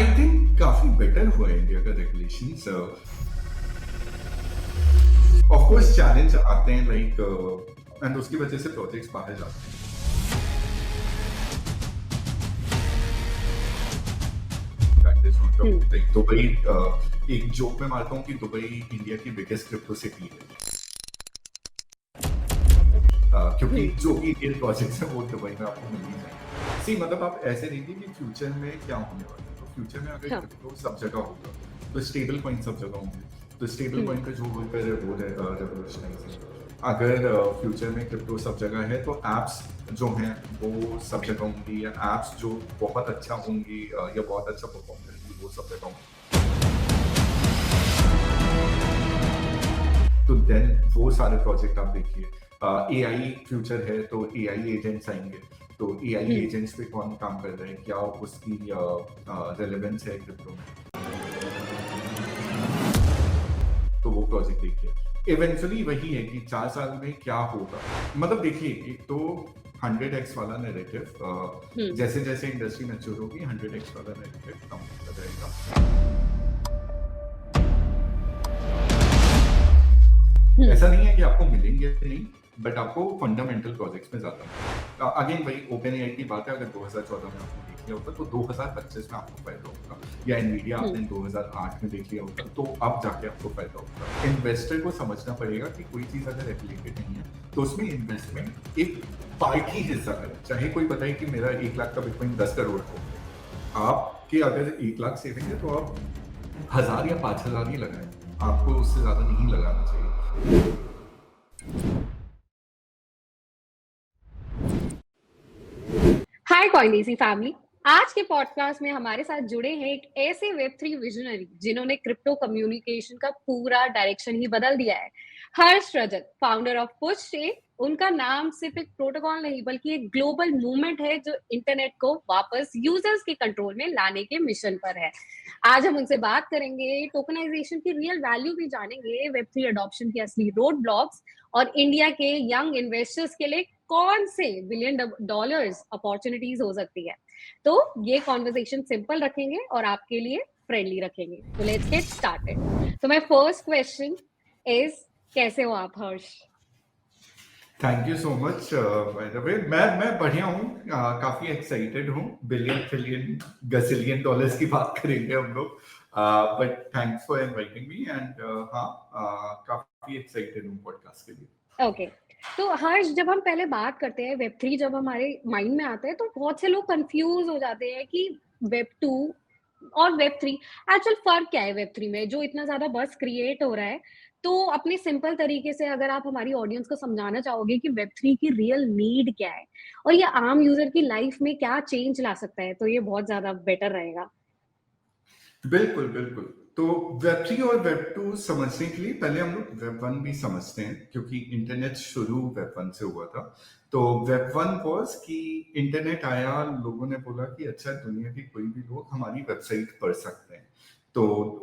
I think काफी better हुआ है इंडिया का रेगुलेशन। ऑफ कोर्स चैलेंज आते हैं लाइक एंड उसकी वजह से प्रोजेक्ट्स बाहर जाते हैं। हम्म। दुबई, एक जोक में मारता हूँ कि दुबई इंडिया की बिगेस्ट क्रिप्टो सिटी है, क्योंकि हम्म। जो भी इंडियन प्रोजेक्ट्स हैं वो दुबई में आपको मिल ही जाएंगे। सी मतलब आप ऐसे देखिए कि फ्यूचर में क्या होने वाला है। तो फ्यूचर में अगर हाँ। क्रिप्टो सब जगह होगा तो स्टेबल कॉइन सब जगह होंगे, तो स्टेबल हम्म। कॉइन का जो वर्कर है वो रेवोल्यूशनाइज है। अगर फ्यूचर में क्रिप्टो सब जगह है तो एप्स जो हैं वो सब जगह होंगी, या एप्स जो बहुत अच्छा होंगी या बहुत अच्छा परफॉर्म करेंगी वो सब जगह होंगी। तो देन वो सारे प्रोजेक्ट आप देखिए, एआई फ्यूचर है तो एआई एजेंट्स आएंगे, तो एआई हम्म। एजेंट्स पे कौन काम कर रहा है, क्या उसकी रेलेवेंस है क्रिप्टो में, तो वो प्रोजेक्ट देखिए। इवेंचुअली वही है कि 4 साल में क्या होगा। मतलब देखिए, एक तो 100x वाला नैरेटिव, हम्म। जैसे जैसे इंडस्ट्री मैच्योर होगी 100x वाला नैरेटिव कम होता जाएगा। हम्म। ऐसा नहीं है कि आपको मिलेंगे नहीं, बट आपको फंडामेंटल प्रोजेक्ट्स में ज्यादा अगेन वही ओपन एआई की बात है। अगर 2014 में आपने देख लिया होता तो 2025 में आपको फायदा होगा, या एनवीडिया हम्म। आपने 2008 में देख लिया होता तो अब जाके आपको फायदा होगा। इन्वेस्टर को समझना पड़ेगा कि कोई चीज अगर रेगुलेटेड नहीं है तो उसमें इन्वेस्टमेंट एक पार्ट ही हिस्सा करे। चाहे कोई बताए कि मेरा 1 लाख का बिटकॉइन 10 करोड़ हो, आपके अगर 1 लाख सेविंग है तो आप 1000 या 5000 ही लगाए, आपको उससे ज्यादा नहीं लगाना चाहिए। हाय कॉइनीसी फैमिली। आज के पॉडकास्ट में हमारे साथ जुड़े हैं एक ऐसे वेब 3 विजनरी जिन्होंने क्रिप्टो कम्युनिकेशन का पूरा डायरेक्शन ही बदल दिया है। हर्ष रजक, फाउंडर ऑफ पुशचेन। उनका नाम सिर्फ एक प्रोटोकॉल नहीं बल्कि एक ग्लोबल मूवमेंट है जो इंटरनेट को वापस यूजर्स के कंट्रोल में लाने के मिशन पर है। आज हम उनसे बात करेंगे, टोकनाइजेशन की रियल वैल्यू भी जानेंगे, वेब 3 अडॉप्शन की असली रोड ब्लॉक्स और इंडिया के यंग इन्वेस्टर्स के लिए कौन से $1 बिलियन अपॉर्चुनिटीज हो सकती है। तो ये कॉन्वर्सेशन सिंपल रखेंगे और आपके लिए फ्रेंडली रखेंगे। तो लेट्स गेट स्टार्टेड। तो माय फर्स्ट क्वेश्चन इज, कैसे हो आप Harsh? Thank you so much. By the way, मैं बढ़िया हूँ, काफी एक्साइटेड हूँ। बिलियन ट्रिलियन गजिलियन डॉलर्स की बात करेंगे हम लोग, but thanks for inviting me and हाँ, काफी एक्साइटेड हूँ पॉडकास्ट के लिए। ओके। तो हर्ष, जब हम पहले बात करते हैं वेब 3, जब हमारे माइंड में आता है तो बहुत से लोग कंफ्यूज हो जाते हैं कि वेब 2 और वेब 3 एक्चुअल फर्क क्या है। वेब 3 में जो इतना ज्यादा बस क्रिएट हो रहा है, तो अपने सिंपल तरीके से अगर आप हमारी ऑडियंस को समझाना चाहोगे कि वेब 3 की रियल नीड क्या है और ये आम यूजर की लाइफ में क्या चेंज ला सकता है, तो ये बहुत ज्यादा बेटर रहेगा। बिल्कुल बिल्कुल। तो वेब 3 और वेब 2 समझने के लिए पहले हम लोग वेब 1 भी समझते हैं, क्योंकि इंटरनेट शुरू वेब 1 से हुआ था। तो वेब 1 वॉज कि इंटरनेट आया, लोगों ने बोला कि अच्छा, दुनिया के कोई भी लोग हमारी वेबसाइट पढ़ सकते हैं। तो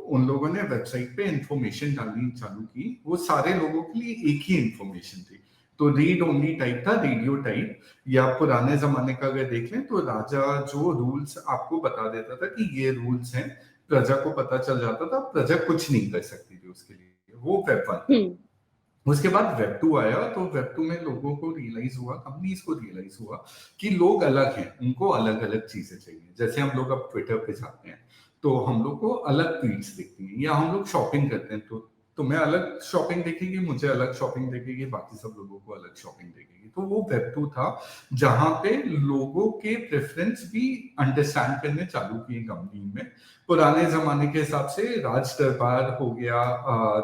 उन लोगों ने वेबसाइट पे इंफॉर्मेशन डालनी चालू की। वो सारे लोगों के लिए एक ही इंफॉर्मेशन थी, तो रीड ओनली टाइप था, रेडियो टाइप। या पुराने जमाने का अगर देख लें तो राजा जो रूल्स आपको बता देता था कि ये रूल्स हैं, प्रजा को पता चल जाता था, प्रजा कुछ नहीं कर सकती थी उसके लिए। वो वेब 1 था। हम्म। उसके बाद वेब 2 आया, तो वेब 2 में लोगों को रियलाइज हुआ, कंपनीज को रियलाइज हुआ कि लोग अलग हैं, उनको अलग अलग चीजें चाहिए। जैसे हम लोग अब ट्विटर पे जाते हैं तो हम लोग को अलग ट्वीट्स दिखती हैं, या हम लोग शॉपिंग करते हैं तो तुम्हें अलग शॉपिंग दिखेगी, मुझे अलग शॉपिंग दिखेगी, बाकी सब लोगों को अलग शॉपिंग दिखेगी। तो वो वेब 2 था, जहां पे लोगों के प्रेफरेंस भी अंडरस्टैंड करने चालू किए कंपनी में। पुराने जमाने के हिसाब से राज दरबार हो गया,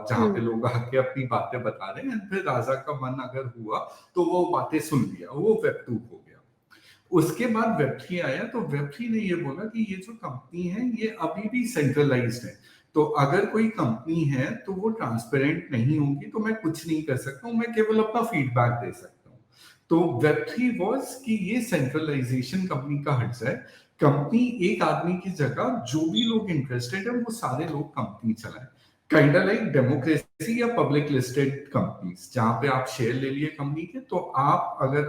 जहाँ पे हम्म। लोग आके अपनी बातें बता रहे हैं, फिर राजा का मन अगर हुआ तो वो बातें सुन लिया, वो वेब 2 हो गया। उसके बाद वेब 3 आया, तो वेब 3 ने ये बोला कि ये जो कंपनी है ये अभी भी सेंट्रलाइज्ड है। तो अगर कोई कंपनी है तो वो ट्रांसपेरेंट नहीं होगी, तो मैं कुछ नहीं कर सकता हूँ, मैं केवल अपना फीडबैक दे सकता हूँ। तो वेब 3 वॉज कि ये सेंट्रलाइजेशन कंपनी का हट जाए। कंपनी एक आदमी की जगह जो भी लोग इंटरेस्टेड है वो सारे लोग कंपनी चलाए। काइंड लाइक डेमोक्रेसी या पब्लिक लिस्टेड कंपनीज, जहां पे आप शेयर ले लिए कंपनी के, तो आप अगर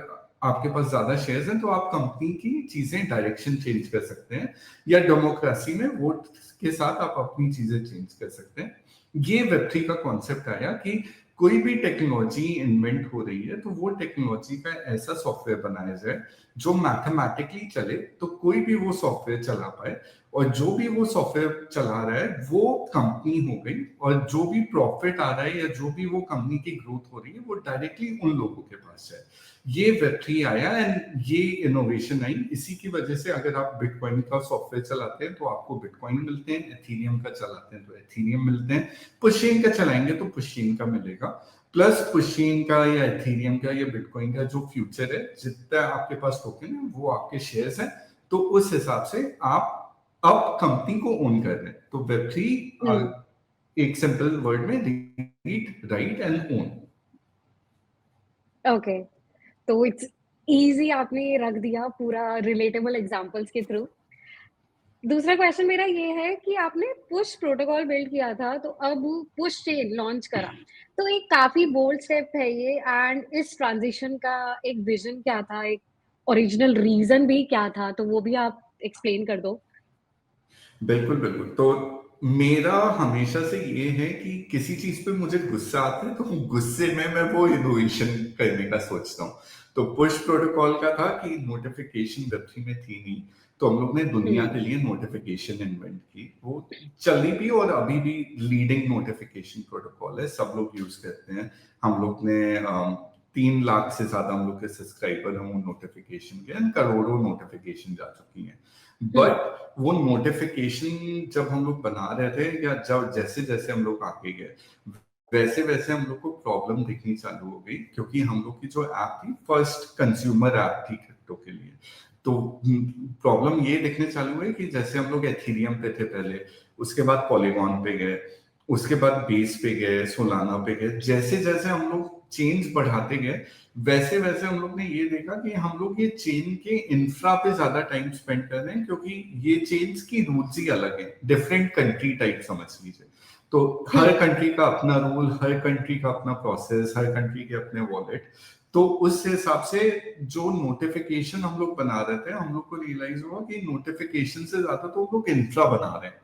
आपके पास ज्यादा शेयर्स हैं तो आप कंपनी की चीजें डायरेक्शन चेंज कर सकते हैं, या डेमोक्रेसी में वोट के साथ आप अपनी चीजें चेंज कर सकते हैं। ये वेब3 का कॉन्सेप्ट आया कि कोई भी टेक्नोलॉजी इन्वेंट हो रही है तो वो टेक्नोलॉजी का ऐसा सॉफ्टवेयर बनाया जाए जो मैथमेटिकली चले, तो कोई भी वो सॉफ्टवेयर चला पाए, और जो भी वो सॉफ्टवेयर चला रहा है वो कंपनी हो गई, और जो भी प्रॉफिट आ रहा है या जो भी वो कंपनी की ग्रोथ हो रही है वो डायरेक्टली उन लोगों के पास जाए। ये वेब3 आया एंड ये इनोवेशन आई। इसी की वजह से अगर आप बिटकॉइन का सॉफ्टवेयर चलाते हैं तो आपको बिटकॉइन मिलते हैं, एथीरियम का चलाते हैं तो एथीरियम मिलते हैं, पुशचेन का चलाएंगे तो पुशचेन का मिलेगा। प्लस पुशचेन का या एथीरियम का या बिटकॉइन का जो फ्यूचर है, जितना आपके पास टोकन है वो आपके शेयर्स हैं, तो उस हिसाब से आप अब कंपनी को ओन कर रहे हैं। तो वेब3 एक सिंपल वर्ड में read, right and own. Okay, तो इट्स इजी, आपने रख दिया पूरा रिलेटेबल एग्जांपल्स के थ्रू। दूसरा क्वेश्चन मेरा ये है कि आपने पुश प्रोटोकॉल बिल्ड किया था, तो अब पुश चेन लॉन्च करा, तो एक काफी बोल्ड स्टेप है ये। एंड इस ट्रांजिशन का एक विजन क्या था, एक ओरिजिनल रीजन भी क्या था, तो वो भी आप एक्सप्लेन कर दो। बिल्कुल बिल्कुल। तो मेरा हमेशा से ये है कि किसी चीज पे मुझे गुस्सा आता है तो गुस्से में मैं वो इनोवेशन करने का सोचता हूँ। तो पुश प्रोटोकॉल का था कि नोटिफिकेशन वेब3 में थी नहीं, तो हम लोग ने दुनिया के लिए नोटिफिकेशन इन्वेंट की। वो चली भी और अभी भी लीडिंग नोटिफिकेशन प्रोटोकॉल है, सब लोग यूज करते हैं। हम लोग ने 3 लाख से ज्यादा हम लोग के सब्सक्राइबर हम नोटिफिकेशन के, करोड़ों नोटिफिकेशन जा चुकी हैं। बट वो नोटिफिकेशन जब हम लोग बना रहे थे, या जब जैसे जैसे हम लोग आगे गए, वैसे वैसे हम लोग को प्रॉब्लम दिखनी चालू हो गई, क्योंकि हम लोग की जो ऐप थी फर्स्ट कंज्यूमर ऐप थी क्रिप्टो के लिए। तो प्रॉब्लम ये दिखने चालू हुई कि जैसे हम लोग एथीरियम पे थे पहले, उसके बाद पॉलीगॉन पे गए, उसके बाद बेस पे गए, सोलाना पे गए, जैसे जैसे हम लोग चेंज बढ़ाते गए, वैसे वैसे हम लोग ने ये देखा कि हम लोग ये चेन के इंफ्रा पे ज्यादा टाइम स्पेंड कर रहे हैं, क्योंकि ये चेन्स की रूल्स ही अलग है, डिफरेंट कंट्री टाइप समझ लीजिए। तो हर कंट्री का अपना रूल, हर कंट्री का अपना प्रोसेस, हर कंट्री के अपने वॉलेट। तो उस हिसाब से जो नोटिफिकेशन हम लोग बना रहे थे, हम लोग को रियलाइज हुआ कि नोटिफिकेशन से ज्यादा तो हम लोग इंफ्रा बना रहे हैं,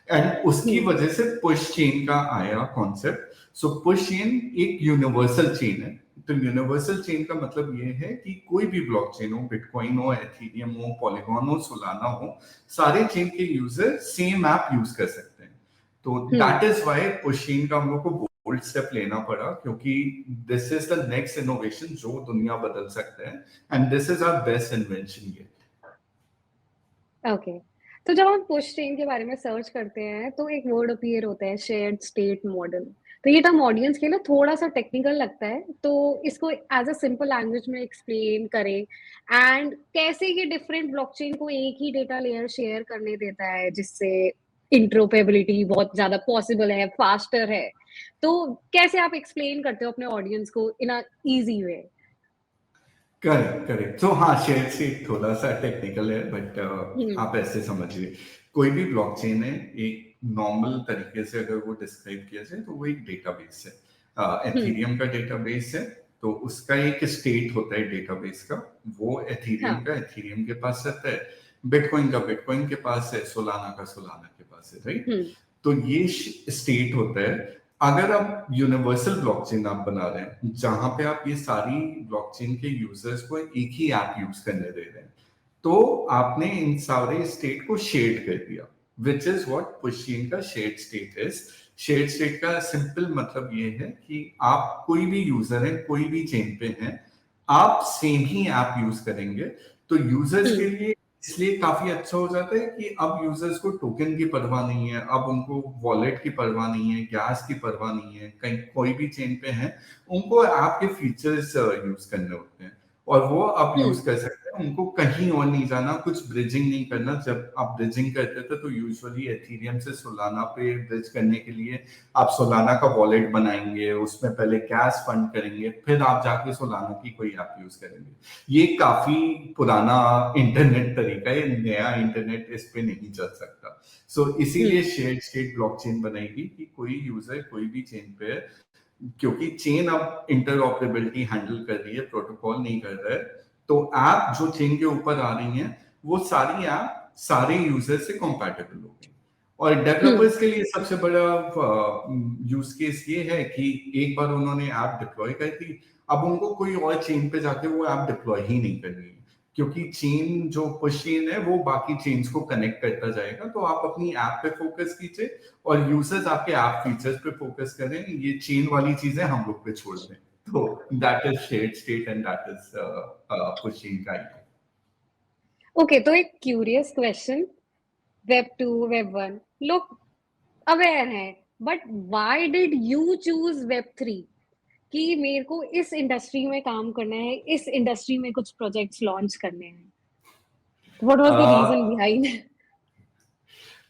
एंड उसकी वजह से पुश चेन का आया कॉन्सेप्ट। सो पुश चेन एक यूनिवर्सल चेन है। तो यूनिवर्सल चेन का मतलब ये है कि कोई भी ब्लॉकचेन हो, बिटकॉइन हो, एथीरियम हो, पॉलीगॉन हो, सोलाना हो, सारे चेन के यूजर सेम ऐप यूज कर सकते हैं। तो that is why push chain का हम लोग को बोल्ड स्टेप लेना पड़ा, क्योंकि this is the next innovation जो दुनिया बदल सकता है, and this is our best invention yet. Okay, तो जब हम पुश चेन के बारे में सर्च करते हैं तो एक वर्ड अपीयर होता है, शेयर्ड स्टेट मॉडल। तो ये टर्म ऑडियंस के लिए थोड़ा सा टेक्निकल लगता है, तो इसको एज अ सिंपल लैंग्वेज में एक्सप्लेन करें। एंड कैसे ये डिफरेंट ब्लॉकचेन को एक ही डेटा लेयर शेयर करने देता है, जिससे इंटरऑपरेबिलिटी बहुत ज्यादा पॉसिबल है, फास्टर है। तो कैसे आप एक्सप्लेन करते हो अपने ऑडियंस को in a easy way? Correct correct. तो हाँ, शेयर सीट थोड़ा सा टेक्निकल है, बट हम्म। आप ऐसे समझिए, कोई भी ब्लॉकचेन है, एक नॉर्मल तरीके से अगर वो डिस्क्राइब किया जाए तो वो एक डेटाबेस है। हम्म। एथीरियम का डेटाबेस है, तो उसका एक स्टेट होता है डेटाबेस का, वो एथीरियम हाँ। का एथीरियम के पास रहता है, बिटकॉइन का बिटकॉइन के पास है, सोलाना का सोलाना के पास है, राइट। हम्म। तो ये स्टेट होता है। अगर आप यूनिवर्सल ब्लॉकचेन आप बना रहे हैं, जहां पे आप ये सारी ब्लॉकचेन के यूजर्स को एक ही ऐप यूज करने दे रहे हैं, तो आपने इन सारे स्टेट को शेड कर दिया, विच इज व्हाट पुशचेन का shared state is. Shared state का सिंपल मतलब ये है कि आप कोई भी यूजर है, कोई भी चेन पे हैं, आप सेम ही ऐप यूज करेंगे। तो यूजर्स के हम्म। लिए इसलिए काफी अच्छा हो जाता है कि अब यूजर्स को टोकन की परवाह नहीं है, अब उनको वॉलेट की परवाह नहीं है, गैस की परवाह नहीं है, कहीं कोई भी चेन पे है, उनको ऐप के फीचर्स यूज करने होते हैं, और वो अब यूज हम्म। कर सकते हैं। उनको कहीं और नहीं जाना, कुछ ब्रिजिंग नहीं करना। जब आप ब्रिजिंग करते थे तो यूजुअली एथीरियम से सोलाना पे ब्रिज करने के लिए आप सोलाना का वॉलेट बनाएंगे, उसमें पहले गैस फंड करेंगे, फिर आप जाके सोलाना की कोई ऐप यूज करेंगे। ये काफी पुराना इंटरनेट तरीका है, नया इंटरनेट इस पे नहीं चल सकता। सो इसीलिए हम्म। शेयर्ड स्टेट ब्लॉकचेन बनाएगी कि कोई यूजर कोई भी चेन पे है, क्योंकि चेन अब इंटरऑपरेबिलिटी हैंडल कर रही है, प्रोटोकॉल नहीं कर रहा है, तो ऐप जो चेन के ऊपर आ रही हैं वो सारी ऐप सारे यूजर से कंपैटिबल हो गई। और डेवलपर्स के लिए सबसे बड़ा यूज केस ये है कि एक बार उन्होंने ऐप डिप्लॉय कर दी, अब उनको कोई और चेन पे जाके वो ऐप डिप्लॉय ही नहीं करनी है, क्योंकि चेन जो पुश चेन है वो बाकी चेन्स को कनेक्ट करता जाएगा। तो आप अपनी ऐप पे फोकस कीजिए और यूजर्स आपके ऐप फीचर्स पे फोकस करें, ये चेन वाली चीजें हम लोग पे छोड़ दें। तो that is shared state and that is push chain का आइडिया। ओके, तो एक क्यूरियस क्वेश्चन, वेब 2, वेब 1 लोग अवेयर हैं, but why did you choose web 3 कि मेरे को इस इंडस्ट्री में काम करना है, इस इंडस्ट्री में कुछ प्रोजेक्ट्स लॉन्च करने हैं? What was the reason behind?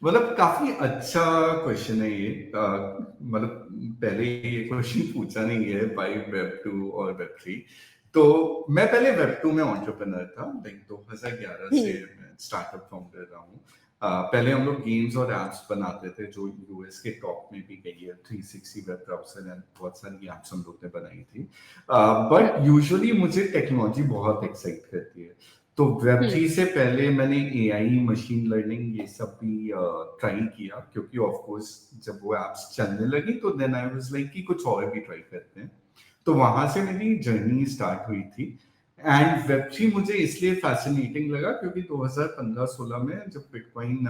मतलब काफी अच्छा क्वेश्चन है ये। मतलब पहले ये क्वेश्चन पूछा नहीं है बाय वेब 2 और वेब 3। तो मैं पहले वेब 2 में एंटरप्रेन्योर था, लाइक 2011 से मैं स्टार्टअप फाउंडर रहा हूँ। पहले हम लोग गेम्स और एप्स बनाते थे जो यूएस के टॉप में भी गई है, 360 वेब ब्राउजर एंड बहुत सारी एप्स हम लोग ने बनाई थी। बट यूजुअली मुझे टेक्नोलॉजी बहुत एक्साइट करती है। तो वेब 3 से पहले मैंने एआई, मशीन लर्निंग ये सब भी ट्राई किया, क्योंकि ऑफ कोर्स जब वो एप्स चलने लगी तो देन आई वाज लाइक कि कुछ और भी ट्राई करते हैं। तो वहां से मेरी जर्नी स्टार्ट हुई थी। एंड वेब 3 मुझे इसलिए फैसिनेटिंग लगा क्योंकि 2015-16 में जब बिटकॉइन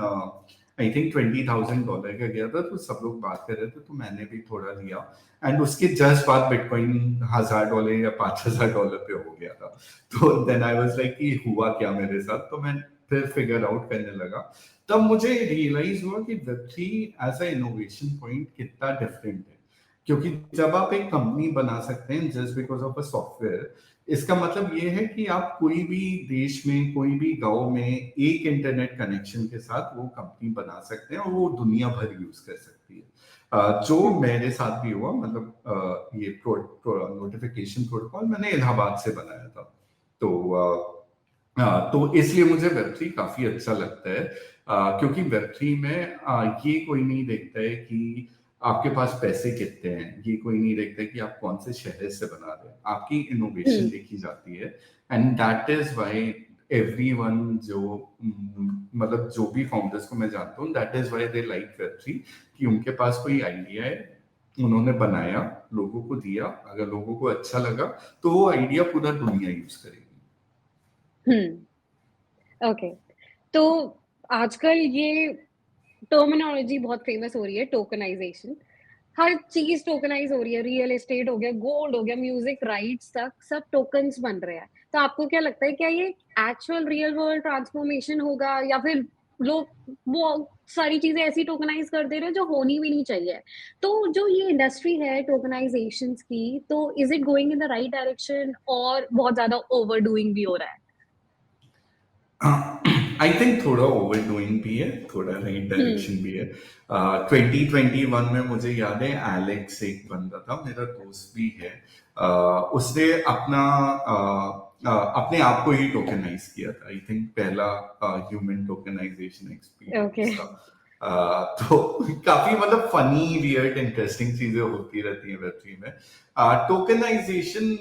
आई थिंक $20,000 का गया था, तो सब लोग बात कर रहे थे, तो मैंने भी थोड़ा लिया। एंड उसके जस्ट बाद बिटकॉइन $1,000 या $5,000 पे हो गया था। तो देन आई वाज लाइक कि हुआ क्या मेरे साथ, तो मैं फिर फिगर आउट करने लगा। तब मुझे रियलाइज हुआ कि web 3 as a innovation point कितना डिफरेंट है। क्योंकि जब आप एक कंपनी बना सकते हैं just because of a software, इसका मतलब ये है कि आप कोई भी देश में, कोई भी गांव में एक इंटरनेट कनेक्शन के साथ वो कंपनी बना सकते हैं और वो दुनिया भर यूज कर सकती है। जो मेरे साथ भी हुआ, मतलब ये नोटिफिकेशन प्रोटोकॉल मैंने इलाहाबाद से बनाया था। तो इसलिए मुझे वेब 3 काफी अच्छा लगता है, क्योंकि वेब 3 में ये कोई नहीं देखता है कि आपके पास पैसे कितने हैं, ये कोई नहीं देखता है कि आप कौन से शहर से बना रहे हैं, आपकी इनोवेशन देखी जाती है। And that is why everyone जो मतलब जो भी फाउंडर्स को मैं जानता हूँ, that is why they like web 3, कि उनके पास कोई आइडिया है, उन्होंने बनाया, लोगों को दिया, अगर लोगों को अच्छा लगा तो वो आइडिया पूरा दुनिया यूज करेगी। ओके, तो आजकल ये टर्मिनोलॉजी बहुत फेमस हो रही है, टोकनाइजेशन। हर चीज टोकनाइज हो रही है, रियल एस्टेट हो गया, गोल्ड हो गया, म्यूजिक राइट्स तक सब टोकन्स बन रहे हैं। तो आपको क्या लगता है, क्या ये एक्चुअल रियल वर्ल्ड ट्रांसफॉर्मेशन होगा, या फिर लोग वो सारी चीजें ऐसी टोकनाइज कर दे रहे हैं जो होनी भी नहीं चाहिए? तो जो ये इंडस्ट्री है टोकनाइजेशन की, तो is it going in the right direction और बहुत ज्यादा ओवरडूइंग भी हो रहा है? आई थिंक थोड़ा ओवर डूइंग भी है, थोड़ा राइट डायरेक्शन भी है। 2021 में मुझे याद है एलेक्स एक बंदा था, मेरा दोस्त भी है, उसने अपने आप को ही टोकनाइज किया था। आई थिंक पहला ह्यूमन टोकनाइजेशन ओके। एक्सपीरियंस था। तो काफी मतलब फनी, वियर्ड, इंटरेस्टिंग चीजें होती रहती हैं वेब3 में। टोकनाइजेशन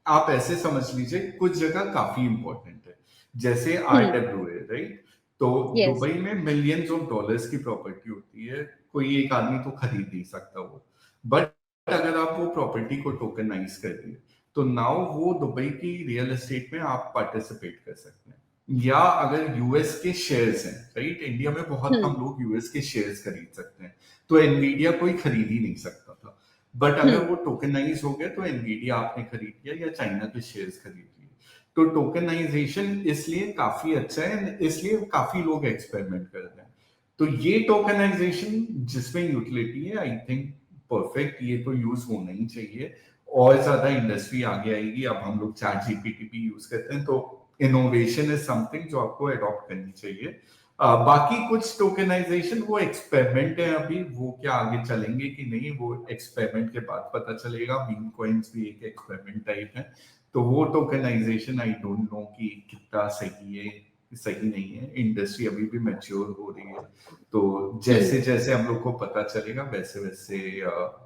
आप ऐसे समझ लीजिए कुछ जगह काफी इंपॉर्टेंट है, जैसे RWA, राइट? तो यस। दुबई में मिलियंस ऑफ डॉलर्स की प्रॉपर्टी होती है, कोई एक आदमी तो खरीद नहीं सकता वो। बट अगर आप वो प्रॉपर्टी को टोकनाइज कर दिए, तो नाउ वो दुबई की रियल एस्टेट में आप पार्टिसिपेट कर सकते हैं। या अगर यूएस के शेयर्स हैं, राइट, इंडिया में बहुत कम लोग यूएस के शेयर्स खरीद सकते हैं, तो एनवीडिया कोई खरीद ही नहीं सकता था। बट अगर वो टोकनाइज हो गया तो एनवीडिया आपने खरीद लिया या चाइना के शेयर्स खरीद लिए। तो टोकनाइजेशन इसलिए काफी अच्छा है, इसलिए काफी लोग एक्सपेरिमेंट कर रहे हैं। तो ये टोकनाइजेशन जिसमें यूटिलिटी है, आई थिंक परफेक्ट, ये तो यूज होना ही चाहिए। और ज्यादा इंडस्ट्री आगे आएगी। अब हम लोग चैट जीपीटी भी यूज करते हैं, तो इनोवेशन इज समथिंग जो आपको अडॉप्ट करनी चाहिए। बाकी कुछ टोकनाइजेशन वो एक्सपेरिमेंट है अभी, वो क्या आगे चलेंगे कि नहीं, वो एक्सपेरिमेंट के बाद पता चलेगा। मीम कॉइन्स भी एक एक्सपेरिमेंट टाइप है, तो वो टोकनाइजेशन आई डोंट नो कि कितना सही है, सही नहीं है। इंडस्ट्री अभी भी मैच्योर हो रही है, तो जैसे जैसे हम लोग को पता चलेगा वैसे वैसे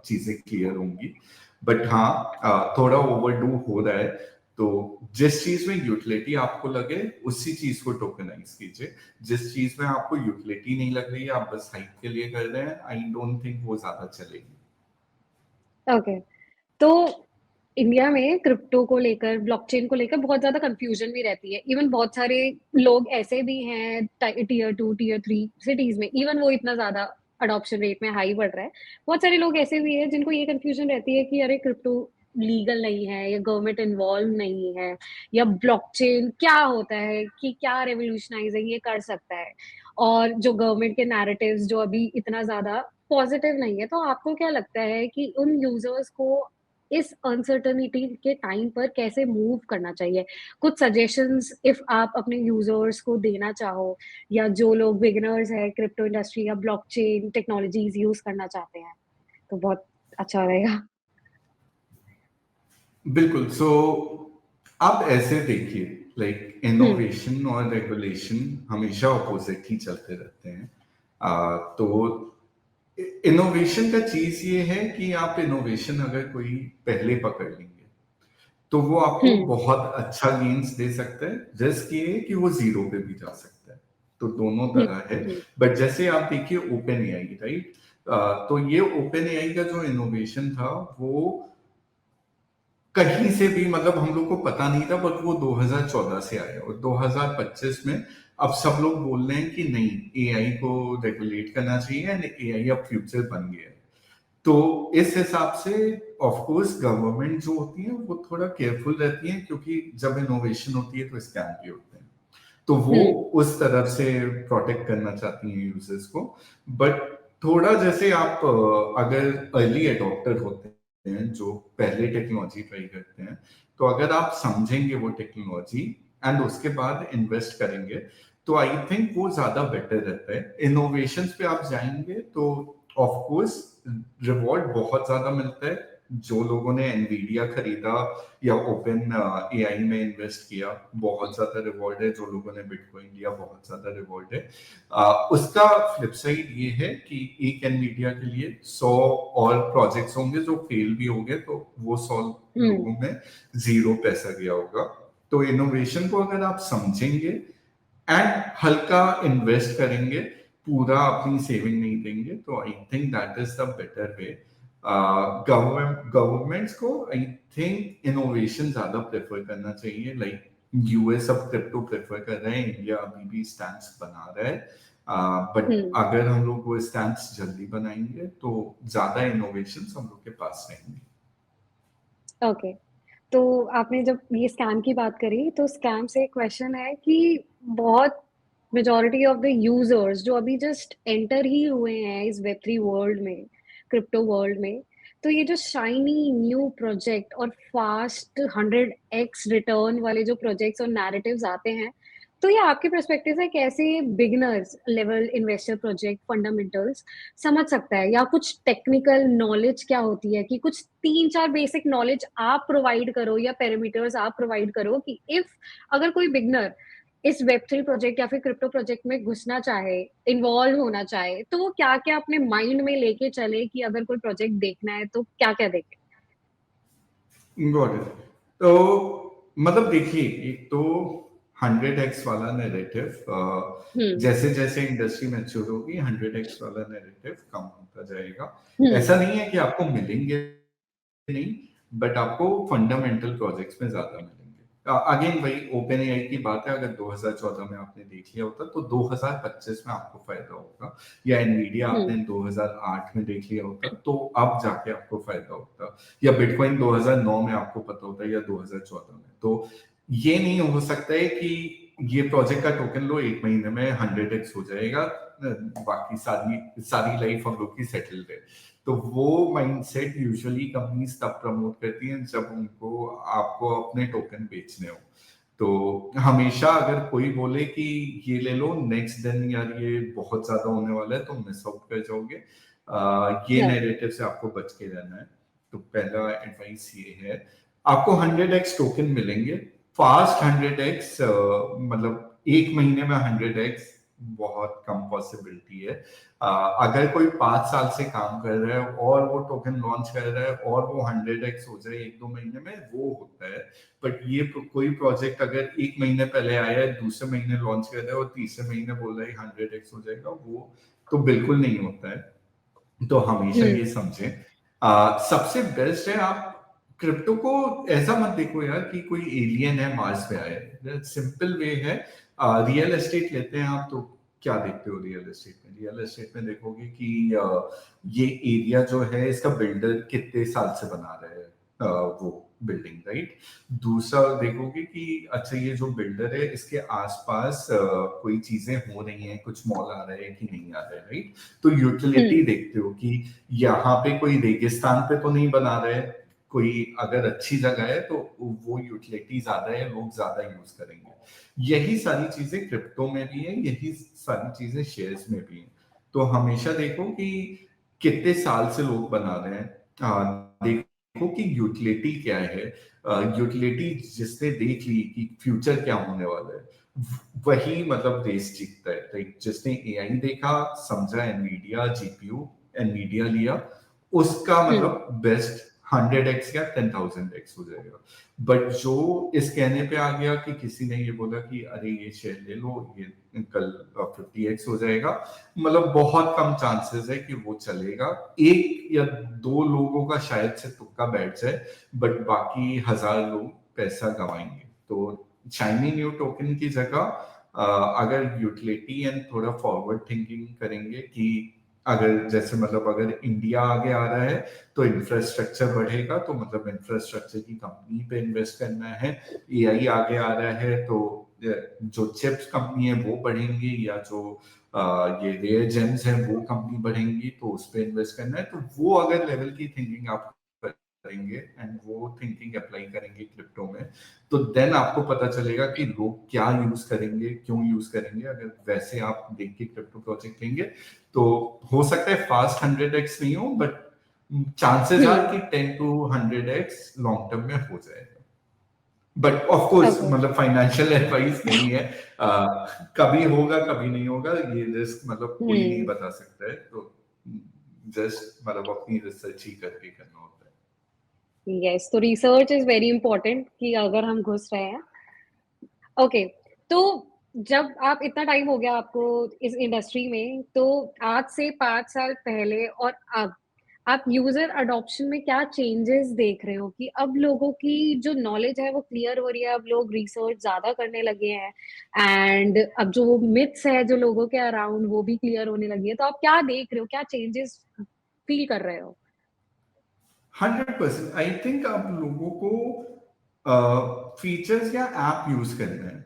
चीजें क्लियर होंगी। बट हाँ, थोड़ा ओवरडू हो रहा है। तो जिस चीज में यूटिलिटी आपको लगे उसी चीज को टोकनाइज कीजिए। जिस चीज में आपको यूटिलिटी नहीं लग रही है, आप बस हाइप के लिए कर रहे हैं, आई डोंट थिंक वो ज्यादा चलेगी। ओके, तो इंडिया में क्रिप्टो को लेकर, ब्लॉकचेन को लेकर बहुत ज्यादा कंफ्यूजन भी रहती है। इवन बहुत सारे लोग ऐसे भी हैं टीयर 2 टीयर 3 सिटीज में, इवन वो इतना ज्यादा अडॉप्शन रेट में हाई बढ़ रहा है। बहुत सारे लोग ऐसे भी हैं जिनको ये कंफ्यूजन रहती है कि अरे क्रिप्टो लीगल नहीं है या गवर्नमेंट इन्वॉल्व नहीं है, या ब्लॉकचेन क्या होता है, कि क्या रेवोल्यूशनाइजिंग ये कर सकता है, और जो गवर्नमेंट के नैरेटिव्स जो अभी इतना ज्यादा पॉजिटिव नहीं है। तो आपको क्या लगता है कि उन यूजर्स को इस अनसर्टेनिटी के टाइम पर कैसे मूव करना चाहिए? कुछ सजेशंस इफ आप अपने यूजर्स को देना चाहो, या जो लोग बिगिनर्स है क्रिप्टो इंडस्ट्री या ब्लॉकचेन टेक्नोलॉजीज यूज करना चाहते हैं, तो बहुत अच्छा रहेगा। बिल्कुल। सो आप ऐसे देखिए, लाइक हम्म। इनोवेशन और रेगुलेशन हमेशा ऑपोजिट ही चलते रहते हैं। तो इनोवेशन का चीज ये है कि आप इनोवेशन अगर कोई पहले पकड़ लेंगे तो वो आपको हम्म। बहुत अच्छा गेन्स दे सकता है। रिस्क ये है कि वो जीरो पे भी जा सकता है, तो दोनों हम्म। तरह है। हम्म। बट जैसे आप देखिए ओपन एआई, राइट? तो ये ओपन एआई का जो इनोवेशन था वो कहीं से भी, मतलब हम लोग को पता नहीं था, बट वो 2014 से आया और 2025 में अब सब लोग बोल रहे हैं कि नहीं, एआई को रेगुलेट करना चाहिए एंड एआई अब फ्यूचर बन गया है। तो इस हिसाब से ऑफ कोर्स गवर्नमेंट जो होती है वो थोड़ा केयरफुल रहती है, क्योंकि जब इनोवेशन होती है तो स्कैम भी होते हैं, तो वो हम्म। उस तरफ से प्रोटेक्ट करना चाहती हैं यूजर्स को। बट थोड़ा जैसे आप अगर अर्ली अडॉप्टर होते हैं जो पहले टेक्नोलॉजी ट्राई करते हैं, तो अगर आप समझेंगे वो टेक्नोलॉजी एंड उसके बाद इन्वेस्ट करेंगे, तो आई थिंक वो ज्यादा बेटर रहता है। इनोवेशन पे आप जाएंगे तो ऑफ कोर्स रिवॉर्ड बहुत ज्यादा मिलता है। जो लोगों ने एनवीडिया खरीदा या ओपन एआई में इन्वेस्ट किया, बहुत ज्यादा रिवॉर्ड है। जो लोगों ने बिटकॉइन लिया, बहुत ज्यादा रिवॉर्ड है। उसका फ्लिप साइड ये है कि एक एनवीडिया के लिए 100 और प्रोजेक्ट्स होंगे जो फेल भी होंगे, तो वो 100 हम्म। लोगों में जीरो पैसा गया होगा। तो इनोवेशन को अगर आप समझेंगे एंड हल्का इन्वेस्ट करेंगे, पूरा अपनी सेविंग नहीं देंगे, तो I think that is the better way. Governments को आई थिंक इनोवेशन ज्यादा प्रेफर करना चाहिए। लाइक यूएस अब क्रिप्टो प्रेफर कर रहे हैं, इंडिया अभी भी स्टैंड्स बना रहा है। बट हम्म। अगर हम लोग वो स्टैंड्स जल्दी बनाएंगे तो ज्यादा इनोवेशन हम लोग के पास रहेंगे। ओके, तो आपने जब ये स्कैम की बात करी, तो स्कैम से क्वेश्चन है कि बहुत मेजॉरिटी ऑफ द यूजर्स जो अभी जस्ट एंटर ही हुए हैं इस वेब 3 वर्ल्ड में, क्रिप्टो वर्ल्ड में, तो ये जो शाइनी न्यू प्रोजेक्ट और फास्ट 100x रिटर्न वाले जो प्रोजेक्ट्स और नैरेटिव्स आते हैं, तो ये आपके पर्सपेक्टिव से कैसे beginners level investor project fundamentals समझ सकता है, या कुछ टेक्निकल नॉलेज क्या होती है, कि कुछ 3-4 बेसिक नॉलेज आप प्रोवाइड करो या पैरामीटर्स आप प्रोवाइड करो कि इफ अगर कोई बिगनर इस वेब 3 प्रोजेक्ट या फिर क्रिप्टो प्रोजेक्ट में घुसना चाहे, इन्वॉल्व होना चाहे, तो वो क्या क्या अपने माइंड में लेके चले कि अगर कोई प्रोजेक्ट देखना है तो क्या क्या देखे? Got it. तो मतलब देखिए, एक तो 100x वाला नैरेटिव, हम्म। जैसे जैसे इंडस्ट्री मैच्योर होगी 100x वाला नैरेटिव कम होता जाएगा। हम्म। ऐसा नहीं है कि आपको मिलेंगे नहीं, बट आपको फंडामेंटल प्रोजेक्ट्स में ज्यादा मिलेंगे। अगेन वही ओपन एआई की बात है, अगर 2014 में आपने देख लिया होता तो 2025 में आपको फायदा होगा, या एनवीडिया हम्म। आपने 2008 में देख लिया होता तो अब जाके आपको फायदा होता, या बिटकॉइन 2009 में आपको पता होता या 2014 में। तो ये नहीं हो सकता है कि ये प्रोजेक्ट का टोकन लो, एक महीने में 100x हो जाएगा, बाकी सारी सारी लाइफ हम लोग की सेटल्ड है। तो वो माइंडसेट यूजुअली कंपनीज तब प्रमोट करती हैं जब उनको आपको अपने टोकन बेचने हो। तो हमेशा अगर कोई बोले कि ये ले लो, नेक्स्ट दिन यार ये बहुत ज्यादा होने वाला है, तो मिस आउट कर जाओगे। ये Yeah. नैरेटिव से आपको बच के रहना है। तो पहला एडवाइस ये है, आपको 100x टोकन मिलेंगे, फास्ट 100x, मतलब एक महीने में 100x बहुत कम पॉसिबिलिटी है। अगर कोई 5 साल से काम कर रहा है और वो टोकन लॉन्च कर रहा है और वो 100x हो जाए 1-2 महीने में, वो होता है। बट ये कोई प्रोजेक्ट अगर 1 महीने पहले आया है, दूसरे महीने लॉन्च कर रहा है और तीसरे महीने बोल रहा है 100x हो जाएगा, वो तो बिल्कुल नहीं होता है। तो हमेशा ये समझें, सबसे बेस्ट है आप क्रिप्टो को ऐसा मत देखो यार कि कोई एलियन है मार्स पे आया है। सिंपल वे है, रियल एस्टेट लेते हैं आप, तो क्या देखते हो रियल एस्टेट में? रियल एस्टेट में देखोगे कि ये एरिया जो है इसका बिल्डर कितने साल से बना रहा है वो बिल्डिंग, राइट। दूसरा देखोगे कि अच्छा ये जो बिल्डर है इसके आसपास कोई चीजें हो रही हैं, कुछ मॉल आ रहे हैं कि नहीं आ रहे, राइट। तो यूटिलिटी देखते हो कि यहाँ पे कोई रेगिस्तान पे तो नहीं बना रहे, कोई अगर अच्छी जगह है तो वो यूटिलिटी ज्यादा है, लोग ज्यादा यूज करेंगे। यही सारी चीजें क्रिप्टो में भी है, यही सारी चीजें शेयर्स में भी है। तो हमेशा देखो कि कितने साल से लोग बना रहे हैं, देखो कि यूटिलिटी क्या है। यूटिलिटी जिसने देख ली कि फ्यूचर क्या होने वाला है, वही मतलब देश जीतता है। लाइक जिसने एआई देखा, समझा एनवीडिया जीपीयू, एनवीडिया लिया, उसका मतलब बेस्ट 100x या 10,000x हो जाएगा। बट जो इस कहने पे आ गया कि किसी ने ये बोला कि अरे ये शेयर ले लो, ये कल 50x हो जाएगा, मतलब बहुत कम चांसेस है कि वो चलेगा। 1 या 2 लोगों का शायद से तुक्का बैठ जाए, बट बाकी 1000 लोग पैसा गवाएंगे। तो शाइनी न्यू टोकन की जगह अगर यूटिलिटी एंड थोड़ा फॉरवर्ड थिंकिंग करेंगे कि अगर जैसे मतलब अगर इंडिया आगे आ रहा है तो इंफ्रास्ट्रक्चर बढ़ेगा, तो मतलब इंफ्रास्ट्रक्चर की कंपनी पे इन्वेस्ट करना है। एआई आगे आ रहा है तो जो चिप्स कंपनी है वो बढ़ेंगी, या जो ये रेयर जेम्स हैं वो कंपनी बढ़ेंगी, तो उस पर इन्वेस्ट करना है। तो वो अगर लेवल की थिंकिंग आप करेंगे एंड वो थिंकिंग अप्लाई करेंगे क्रिप्टो में, तो देन आपको पता चलेगा कि लोग क्या यूज करेंगे, क्यों यूज करेंगे। अगर वैसे आप देख के क्रिप्टो प्रोजेक्ट लेंगे तो हो सकता है फास्ट 100x नहीं हो, बट चांसेस आर कि 10 to 100x लॉन्ग टर्म में हो जाएगा। बट ऑफ कोर्स मतलब फाइनेंशियल एडवाइस नहीं है, कभी होगा कभी नहीं होगा, ये रिस्क मतलब कोई नहीं बता सकता है। तो जस्ट मतलब अपनी रिसर्च ही करके करना होता है। यस, तो रिसर्च इज वेरी इंपॉर्टेंट कि अगर हम घुस रहे हैं। ओके, तो जब आप इतना टाइम हो गया आपको इस इंडस्ट्री में, तो आज से 5 साल पहले और अब आप यूजर अडॉप्शन में क्या चेंजेस देख रहे हो कि अब लोगों की जो नॉलेज है वो क्लियर हो रही है, अब लोग रिसर्च ज्यादा करने लगे हैं, एंड अब जो मिथ्स है जो लोगों के अराउंड वो भी क्लियर होने लगी है। तो आप क्या देख रहे हो, क्या चेंजेस फील कर रहे हो? 100% आई थिंक आप लोगों को फीचर्स या ऐप यूज करना है,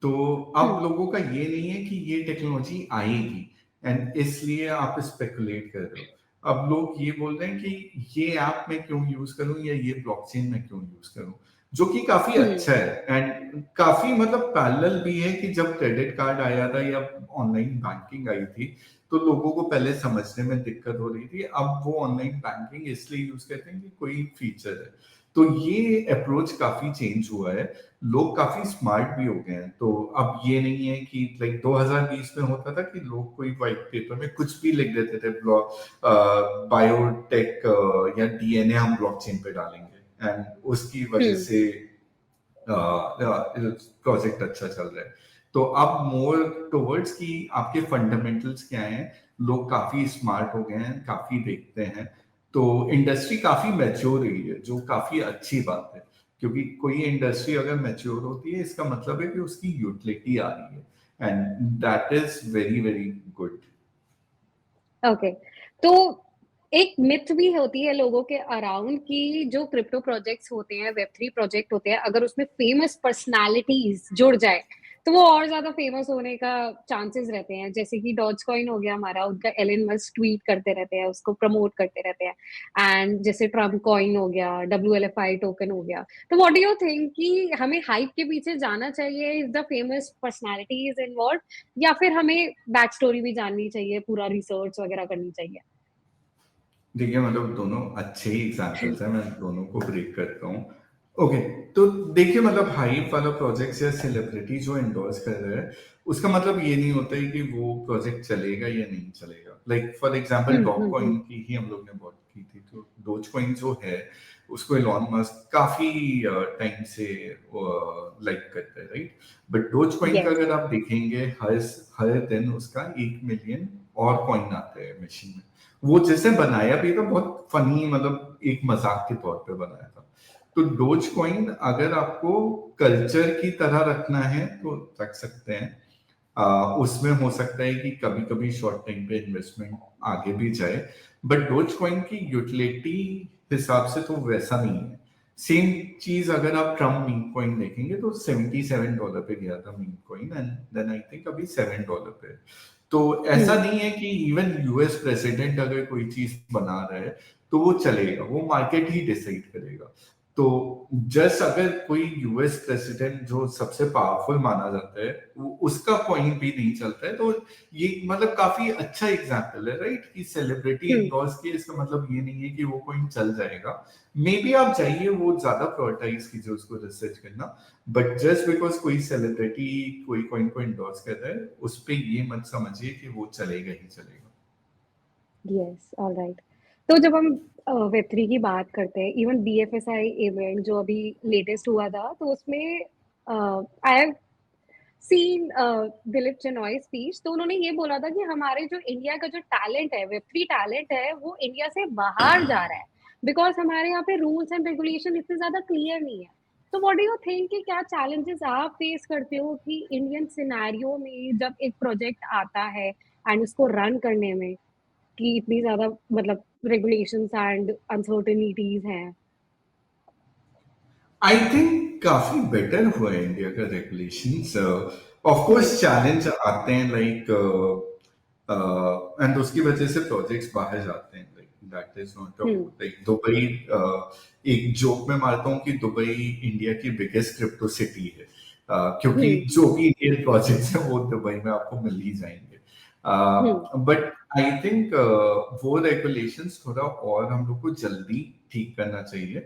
तो अब लोगों का ये नहीं है कि ये टेक्नोलॉजी आएगी एंड इसलिए आप स्पेकुलेट कर रहे हो। अब लोग ये बोल रहे हैं कि ये ऐप मैं क्यों यूज करूं या ये ब्लॉकचेन में क्यों यूज करूं, जो कि काफी अच्छा है एंड काफी मतलब पैरेलल भी है कि जब क्रेडिट कार्ड आया था या ऑनलाइन बैंकिंग आई थी, तो लोगों को पहले समझने में दिक्कत हो रही थी। अब वो ऑनलाइन बैंकिंग इसलिए यूज करते हैं कि कोई फीचर है। तो ये अप्रोच काफी चेंज हुआ है, लोग काफी स्मार्ट भी हो गए हैं। तो अब ये नहीं है कि लाइक 2020 में होता था कि लोग कोई व्हाइट पेपर में कुछ भी लिख देते थे, बायोटेक या डीएनए हम ब्लॉकचेन पे डालेंगे एंड उसकी वजह से प्रोजेक्ट अच्छा चल रहा है। तो अब मोर टुवर्ड्स कि आपके फंडामेंटल्स क्या हैं, लोग काफी स्मार्ट हो गए हैं, काफी देखते हैं। तो इंडस्ट्री काफी मैच्योर रही है, जो काफी अच्छी बात है, क्योंकि कोई इंडस्ट्री अगर मैच्योर होती है इसका मतलब है कि उसकी यूटिलिटी आ रही है and that is very very good. Okay, तो एक मिथ भी होती है लोगों के अराउंड कि जो क्रिप्टो प्रोजेक्ट्स होते हैं, वेब3 प्रोजेक्ट होते हैं, अगर उसमें फेमस पर्सनालिटीज जुड़ जाए तो वो और ज्यादा फेमस होने का चांसेस रहते हैं। जैसे कि डॉज कॉइन हो गया हमारा, उनका एलन मस्क ट्वीट करते रहते हैं, उसको प्रमोट करते रहते हैं। एंड जैसे ट्रम्प कॉइन हो गया, WLFI टोकन हो गया। तो व्हाट डू यू थिंक कि हमें हाइप के पीछे जाना चाहिए, is the famous personalities involve, या फिर हमें बैक स्टोरी भी जाननी चाहिए, पूरा रिसर्च वगैरह करनी चाहिए? देखिए मतलब दोनों अच्छे ही एग्जाम्पल्स हैं, मैं दोनों को ब्रेक करता हूँ। ओके, तो देखिए मतलब हाइप वाला प्रोजेक्ट या सेलिब्रिटी जो एंडोर्स कर रहा है, उसका मतलब ये नहीं होता है कि वो प्रोजेक्ट चलेगा या नहीं चलेगा। Like for example dog hmm. Coin की ही हम लोग ने बात की थी, तो डोज कॉइन जो है उसको इलॉन मस्क काफी टाइम से लाइक करते हैं, राइट। बट डोज कॉइन का यस। अगर आप देखेंगे, हर हर दिन उसका 1 मिलियन और कॉइन आते हैं मशीन में। वो जिसने बनाया भी था बहुत फनी, मतलब एक मजाक के तौर पे बनाया था। तो डोज कॉइन अगर आपको कल्चर की तरह रखना है तो रख सकते हैं। उसमें हो सकता है कि कभी कभी शॉर्ट टाइम पे इन्वेस्टमेंट आगे भी जाए, बट डोज कॉइन की यूटिलिटी हिसाब से तो वैसा नहीं है। सेम चीज अगर आप ट्रम्प मीम कॉइन देखेंगे तो $77 पे गया था meme coin, and then I think अभी $7 पे है। तो ऐसा हम्म। नहीं है कि इवन यूएस प्रेसिडेंट अगर कोई चीज बना रहा है तो वो चलेगा, वो मार्केट ही डिसाइड करेगा। तो जस्ट अगर कोई यूएस प्रेसिडेंट जो सबसे पावरफुल माना जाता है उसका पॉइंट भी नहीं चलता है, तो ये मतलब काफी अच्छा एग्जाम्पल है, राइट, कि सेलिब्रिटी हम्म। एंडोर्स किए इसका मतलब ये नहीं है कि वो कोइन चल जाएगा। मे बी आप चाहिए वो ज्यादा प्रायोरिटाइज कीजिए उसको रिसर्च करना, बट जस्ट बिकॉज कोई सेलिब्रिटी कोई कॉइन को एंडोर्स कर रहा है उस पर ये मत समझिए कि वो चलेगा ही चलेगा। Yes, alright. तो जब हम वेब3 की बात करते हैं, इवन बीएफएसआई इवेंट जो अभी लेटेस्ट हुआ था, तो उसमें I have seen Dilip Chinai speech. तो उन्होंने ये बोला था कि हमारे जो इंडिया का जो टैलेंट है, वेब3 टैलेंट है, वो इंडिया से बाहर जा रहा है, बिकॉज हमारे यहाँ पे रूल्स एंड रेगुलेशन इतने ज्यादा क्लियर नहीं है। तो व्हाट डू यू थिंक कि क्या चैलेंजेस आप फेस करते हो कि इंडियन सिनेरियो में जब एक प्रोजेक्ट आता है एंड उसको रन करने में, कि इतनी ज्यादा मतलब रेगुलेशंस एंड अनसर्टेनिटीज हैं? आई थिंक काफी बेटर हुआ है इंडिया का रेगुलेशंस। ऑफ कोर्स चैलेंज आते हैं, लाइक एंड उसकी वजह से प्रोजेक्ट्स बाहर जाते हैं, like that is not a, hmm. Like Dubai, एक जोक में मारता हूँ कि दुबई इंडिया की बिगेस्ट क्रिप्टो सिटी है, क्योंकि हम्म। जो भी इंडियन प्रोजेक्ट्स हैं वो दुबई में आपको मिल ही जाएंगे। हम्म। बट आई थिंक वो रेगुलेशंस थोड़ा और हम लोग को जल्दी ठीक करना चाहिए।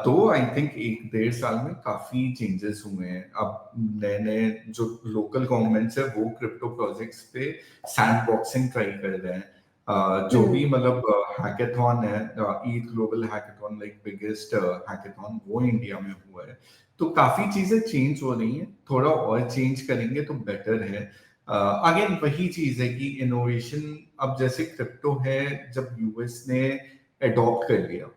तो आई थिंक 1 डेढ़ साल में काफी चेंजेस हुए हैं। अब नए नए जो लोकल गवर्नमेंट्स है वो क्रिप्टो प्रोजेक्ट्स पे सैंडबॉक्सिंग ट्राई कर रहे हैं। जो भी हम्म। मतलब हैकेथॉन है, ETH global hackathon, like biggest hackathon, वो इंडिया में हुआ है। तो काफी चीजें चेंज हो रही हैं, थोड़ा और चेंज करेंगे तो बेटर है। अगेन वही चीज है कि इनोवेशन, अब जैसे क्रिप्टो है, जब यूएस ने अडॉप्ट कर लिया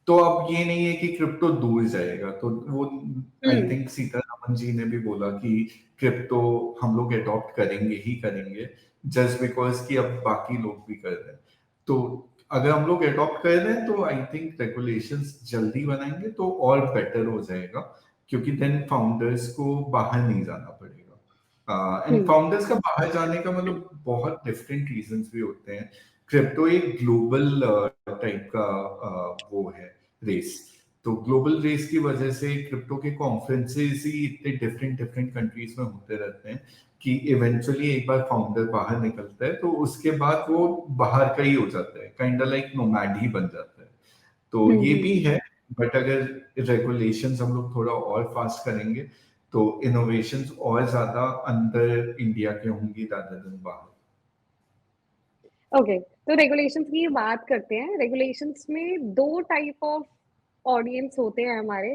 तो अब ये नहीं है कि क्रिप्टो दूर जाएगा। तो वो आई हम्म। थिंक सीतारमन जी ने भी बोला कि क्रिप्टो हम लोग अडॉप्ट करेंगे ही करेंगे, जस्ट बिकॉज कि अब बाकी लोग भी कर रहे हैं। तो अगर हम लोग अडॉप्ट कर रहे हैं तो आई थिंक रेगुलेशंस जल्दी बनाएंगे तो और बेटर हो जाएगा, क्योंकि देन फाउंडर्स को बाहर नहीं जाना पड़ेगा। And hmm. फाउंडर्स का बाहर जाने का मतलब बहुत डिफरेंट रीजंस भी होते हैं। क्रिप्टो एक ग्लोबल टाइप का वो है, रेस। तो ग्लोबल रेस की वजह से क्रिप्टो के कॉन्फ्रेंसेस ही इतने डिफरेंट डिफरेंट कंट्रीज में होते रहते हैं कि इवेंचुअली एक बार फाउंडर बाहर निकलता है तो उसके बाद वो बाहर का ही हो जाता है, काइंड लाइक नोमैड ही बन जाता है। तो ये भी हम्म। है। बट अगर रेगुलेशंस हम लोग थोड़ा और फास्ट करेंगे तो इनोवेशंस और ज्यादा अंदर इंडिया के होंगी rather than बाहर। ओके, तो रेगुलेशंस की बात करते हैं। रेगुलेशंस में दो टाइप ऑफ ऑडियंस होते हैं हमारे,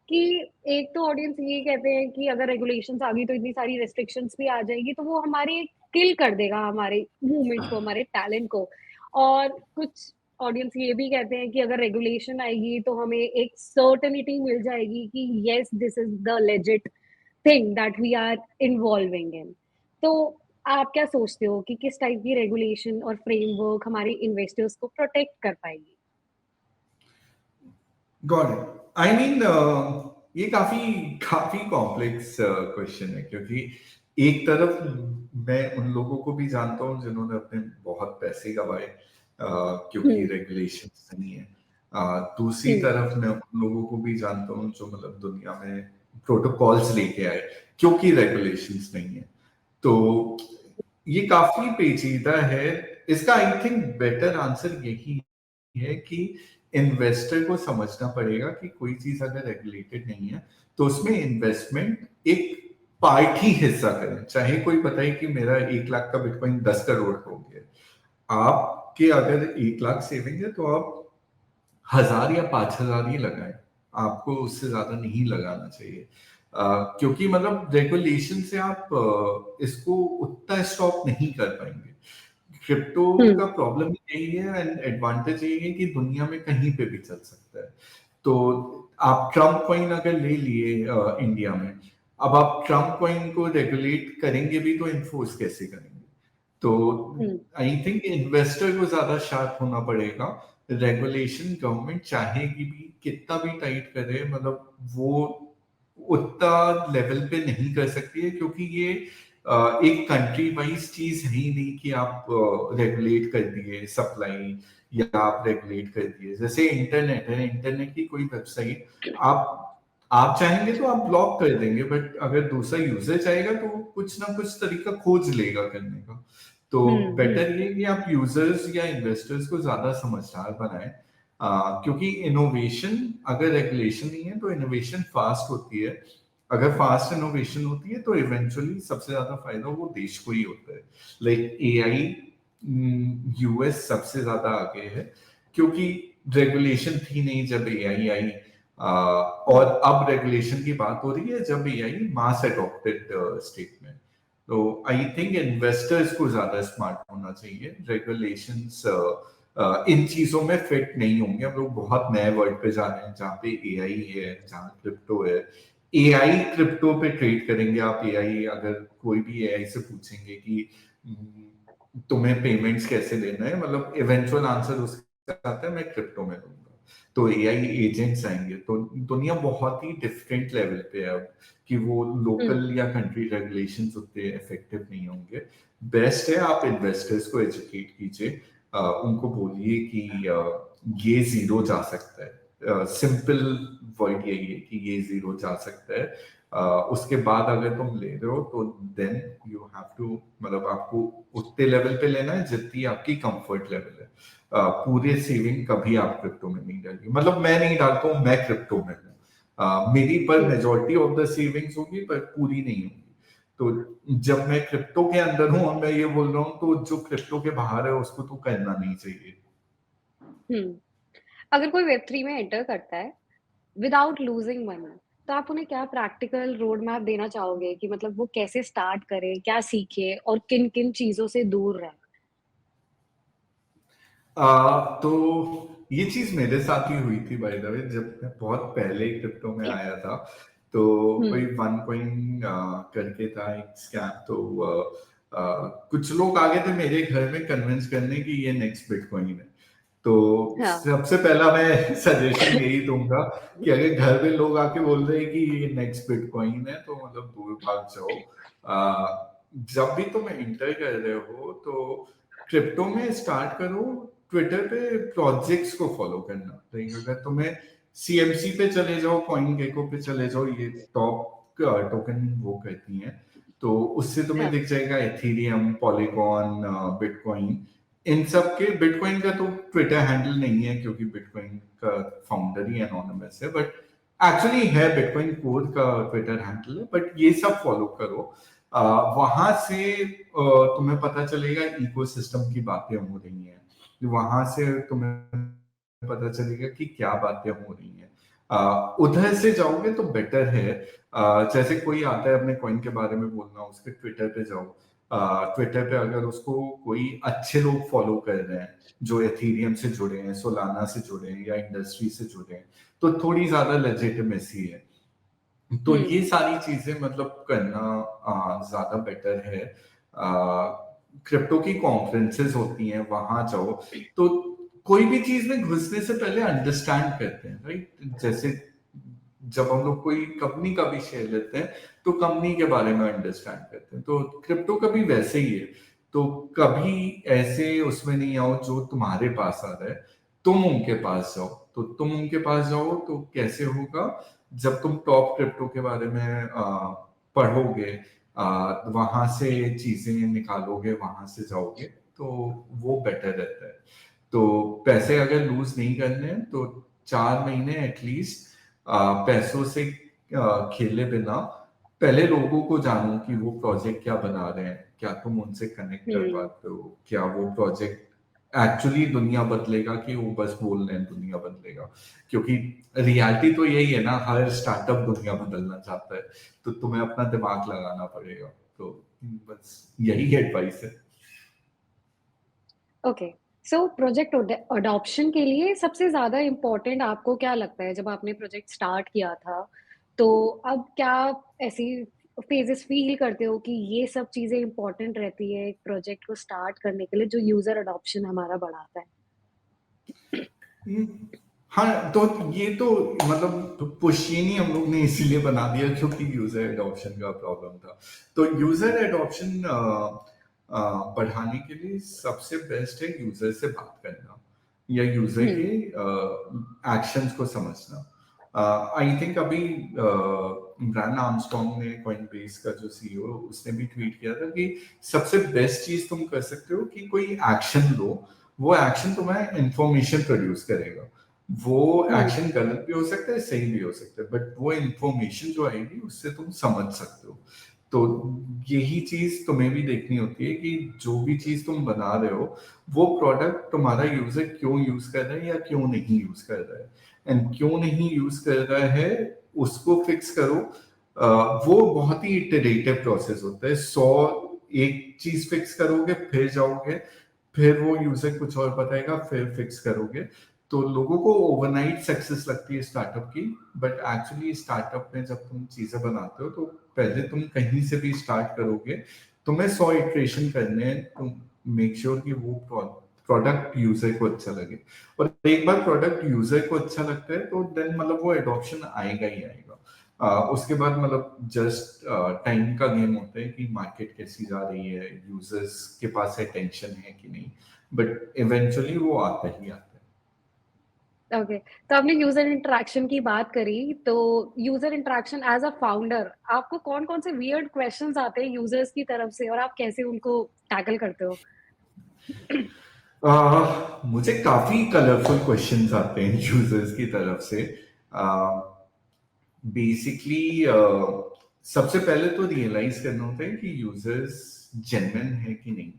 कि एक तो ऑडियंस ये कहते हैं कि अगर रेगुलेशंस आ गई तो इतनी सारी रेस्ट्रिक्शंस भी आ जाएगी, तो वो हमारे किल कर देगा हमारे मूवमेंट्स को, हमारे टैलेंट को। और कुछ ऑडियंस ये भी कहते हैं कि अगर रेगुलेशन आएगी तो हमें एक सर्टेनिटी मिल जाएगी कि yes, this is the legit thing that we are involving in. तो आप क्या सोचते हो कि किस टाइप की रेगुलेशन और फ्रेमवर्क हमारे इन्वेस्टर्स को प्रोटेक्ट कर पाएगी? Got it. आई मीन ये काफी काफी कॉम्प्लेक्स क्वेश्चन है, क्योंकि एक तरफ मैं उन लोगों को भी जानता हूँ जिन्होंने अपने बहुत पैसे गवाए क्योंकि हम्म। रेगुलेशंस नहीं है। दूसरी हम्म। तरफ मैं उन लोगों को भी जानता हूँ जो मतलब दुनिया में प्रोटोकॉल्स लेके आए क्योंकि रेगुलेशंस नहीं है। तो ये काफी पेचीदा है। इसका आई थिंक बेटर आंसर यही है कि इन्वेस्टर को समझना पड़ेगा कि कोई चीज अगर रेगुलेटेड नहीं है तो उसमें इन्वेस्टमेंट एक पार्ट ही हिस्सा करें। चाहे कोई बताए कि मेरा 1 लाख का बिटकॉइन 10 करोड़ हो गया, आपके अगर 1 लाख सेविंग है तो आप 1000 या 5000 ही लगाएं, आपको उससे ज्यादा नहीं लगाना चाहिए। क्योंकि मतलब रेगुलेशन से आप इसको उतना स्टॉप नहीं कर पाएंगे। क्रिप्टो का प्रॉब्लम यही है एंड एडवांटेज यही है कि दुनिया में कहीं पे भी चल सकता है। तो आप ट्रम्प कॉइन अगर ले लिए इंडिया में, अब आप ट्रम्प कॉइन को रेगुलेट करेंगे भी तो इन्फोर्स कैसे करेंगे? तो आई थिंक इन्वेस्टर को ज्यादा शार्प होना पड़ेगा। रेगुलेशन गवर्नमेंट चाहेगी भी कितना भी टाइट करे, मतलब वो उतना लेवल पे नहीं कर सकती है, क्योंकि ये एक कंट्री वाइज चीज है ही नहीं कि आप रेगुलेट कर दिए सप्लाई या आप रेगुलेट कर दिए। जैसे इंटरनेट है, इंटरनेट की कोई वेबसाइट आप चाहेंगे तो आप ब्लॉक कर देंगे, बट अगर दूसरा यूजर चाहेगा तो कुछ ना कुछ तरीका खोज लेगा करने का। तो बेटर ये कि आप यूजर्स या इन्वेस्टर्स को ज्यादा समझदार बनाएं, क्योंकि इनोवेशन अगर रेगुलेशन नहीं है तो इनोवेशन फास्ट होती है। अगर फास्ट इनोवेशन होती है तो इवेंचुअली सबसे ज्यादा फायदा वो देश को ही होता है। लाइक एआई, यूएस सबसे ज्यादा आगे है क्योंकि रेगुलेशन थी नहीं जब एआई आई, और अब रेगुलेशन की बात हो रही है जब एआई मास एडॉप्टेड स्टेट में। तो आई थिंक इन्वेस्टर्स को ज्यादा स्मार्ट होना चाहिए। रेगुलेशंस इन चीजों में फिट नहीं होंगे। हम लोग बहुत नए वर्ल्ड पे जा रहे हैं जहाँ पे एआई है, जहाँ क्रिप्टो है। एआई क्रिप्टो पे ट्रेड करेंगे आप। एआई अगर कोई भी एआई से पूछेंगे कि तुम्हें पेमेंट्स कैसे लेना है, मतलब इवेंचुअल आंसर उसका आता है मैं क्रिप्टो में लूंगा। तो एआई एजेंट्स आएंगे। तो दुनिया बहुत ही डिफरेंट लेवल पे है अब, कि वो लोकल या कंट्री रेगुलेशंस उतने इफेक्टिव नहीं होंगे। बेस्ट है आप इन्वेस्टर्स को एजुकेट कीजिए, उनको बोलिए कि ये जीरो जा सकता है। सिंपल वर्ड यही है कि ये जीरो जा सकता है। उसके बाद अगर तुम ले रहे हो तो देन यू हैव टू, मतलब आपको उतने लेवल पे लेना है जितनी आपकी कंफर्ट लेवल है। पूरे सेविंग कभी आप क्रिप्टो में नहीं डालिए। मतलब मैं नहीं डालता हूँ, मैं क्रिप्टो में हूँ। मेरी पर मेजोरिटी ऑफ द सेविंग्स होगी पर पूरी नहीं होगी। तो जब मैं क्रिप्टो के अंदर हूँ और मैं ये बोल रहा हूँ, तो जो क्रिप्टो के बाहर है उसको तो करना नहीं चाहिए। अगर कोई वेब3 में एंटर करता है विदाउट लूजिंग मनी, तो आप उन्हें क्या प्रैक्टिकल रोड मैप देना चाहोगे कि मतलब वो कैसे स्टार्ट करे, क्या सीखे और किन किन चीजों से दूर रहे? तो ये चीज मेरे साथ ही हुई थी बाय द वे, जब मैं बहुत पहले क्रिप्टो में आया था। तो कोई वन कॉइन करके था एक स्कैम। तो कुछ लोग आ गए थे मेरे घर में कन्विंस करने की ये नेक्स्ट बिटकॉइन है। तो सबसे पहला मैं सजेशन यही दूंगा कि अगर घर में लोग आके बोल रहे हैं कि ये नेक्स्ट बिटकॉइन है तो मतलब दूर भाग जाओ। जब भी तुम एंटर कर रहे हो तो क्रिप्टो में स्टार्ट करो ट्विटर पे प्रोजेक्ट्स को फॉलो करना। लाइक अगर तुम्हें सीएमसी पे चले जाओ, कॉइन गेको पे चले जाओ, ये टॉप टोकन वो कहती हैं, तो उससे तुम्हें दिख जाएगा एथेरियम, पॉलीगॉन, बिटकॉइन। इन सब के बिटकॉइन का तो ट्विटर हैंडल नहीं है क्योंकि बिटकॉइन का फाउंडर ही एनोनिमस है, बट एक्चुअली है बिटकॉइन कोड का ट्विटर हैंडल है। बट ये सब फॉलो करो, वहां से तुम्हें पता चलेगा इकोसिस्टम की बातें हो रही हैं। वहां से तुम्हें पता चलेगा कि क्या बातें हो रही हैं। उधर से जाओगे तो बेटर है। जैसे कोई आता है अपने कॉइन के बारे में बोलना, उसके ट्विटर पे जाओ। ट्विटर पे अगर उसको कोई अच्छे लोग फॉलो कर रहे हैं जो एथेरियम से जुड़े हैं, सोलाना से जुड़े हैं या इंडस्ट्री से जुड़े हैं, तो थोड़ी ज्यादा लेजिटिमेसी है। तो ये सारी चीजें मतलब करना ज्यादा बेटर है। क्रिप्टो की कॉन्फ्रेंसेस होती हैं, वहां जाओ। तो कोई भी चीज में घुसने से पहले अंडरस्टैंड करते हैं, राइट? जैसे जब हम लोग कोई कंपनी का भी शेयर लेते हैं तो कंपनी के बारे में अंडरस्टैंड करते हैं। तो क्रिप्टो का भी वैसे ही है। तो कभी ऐसे उसमें नहीं आओ जो तुम्हारे पास आ रहा है, तुम उनके पास जाओ। तो तुम उनके पास जाओ तो कैसे होगा? जब तुम टॉप क्रिप्टो के बारे में पढ़ोगे, वहां से चीजें निकालोगे, वहां से जाओगे, तो वो बेटर रहता है। तो पैसे अगर लूज नहीं करने हैं तो 4 महीने एटलीस्ट पैसों से खेले बिना पहले लोगों को जानो कि वो प्रोजेक्ट क्या बना रहे हैं, क्या तुम उनसे कनेक्ट कर हम्म। पाते हो, क्या वो प्रोजेक्ट एक्चुअली दुनिया बदलेगा कि वो बस बोल रहे हैं दुनिया बदलेगा। क्योंकि रियलिटी तो यही है ना, हर स्टार्टअप दुनिया बदलना चाहता है, तो तुम्हें अपना दिमाग लगाना पड़ेगा। तो बस यही एडवाइस है। ओके। सो प्रोजेक्ट अडॉप्शन के लिए सबसे ज्यादा इम्पोर्टेंट आपको क्या लगता है? जब आपने प्रोजेक्ट स्टार्ट किया था, तो अब क्या ऐसी फेजेस फील करते हो कि ये सब चीजें इम्पोर्टेंट रहती है एक प्रोजेक्ट को स्टार्ट करने के लिए, जो यूजर अडॉप्शन हमारा बढ़ाता है? हम्म, हाँ, तो ये तो मतलब पुश्चिनी हम लोग ने इसीलिए बना दिया क्योंकि यूजर एडॉप्शन का प्रॉब्लम था। तो यूजर एडॉप्शन बढ़ाने के लिए सबसे बेस्ट है यूजर से बात करना या यूजर के हम्म। एक्शंस को समझना। आई थिंक अभी ब्रायन आर्मस्ट्रॉन्ग ने कॉइनबेस का जो सीईओ, उसने भी ट्वीट किया था कि सबसे बेस्ट चीज तुम कर सकते हो कि कोई एक्शन लो, वो एक्शन तुम्हें इंफॉर्मेशन प्रोड्यूस करेगा। वो हम्म। एक्शन गलत भी हो सकता है, सही भी हो सकता है, बट वो इंफॉर्मेशन जो आएगी उससे तुम समझ सकते हो। तो यही चीज तुम्हें भी देखनी होती है कि जो भी चीज तुम बना रहे हो, वो प्रोडक्ट तुम्हारा यूजर क्यों यूज कर रहा है या क्यों नहीं यूज कर रहा है, एंड क्यों नहीं यूज कर रहा है उसको फिक्स करो। वो बहुत ही इटरेटिव प्रोसेस होता है। 100 एक चीज फिक्स करोगे, फिर जाओगे, फिर वो यूजर कुछ और बताएगा, फिर फिक्स करोगे। तो लोगों को ओवरनाइट सक्सेस लगती है स्टार्टअप की, बट एक्चुअली स्टार्टअप में जब तुम चीजें बनाते हो तो पहले तुम कहीं से भी स्टार्ट करोगे, तुम्हें 100 इटरेशन करने हैं, तुम मेक श्योर कि वो प्रोडक्ट यूजर को अच्छा लगे। और एक बार प्रोडक्ट यूजर को अच्छा लगता है तो देन मतलब वो एडॉप्शन आएगा ही आएगा। उसके बाद मतलब जस्ट टाइम का गेम होता है कि मार्केट कैसी जा रही है, यूजर्स के पास अटेंशन है कि नहीं, बट इवेंचुअली वो आता ही आता है। ओके। तो आपने यूजर इंटरेक्शन की बात करी, तो user interaction as a founder आपको कौन कौन से वियर्ड क्वेश्चंस आते हैं यूजर्स की तरफ से, और आप कैसे उनको टैकल करते हो? मुझे काफी कलरफुल क्वेश्चंस आते हैं यूजर्स की तरफ से। बेसिकली सबसे पहले तो रियलाइज करना होता है कि यूजर्स जेन्युइन है कि नहीं।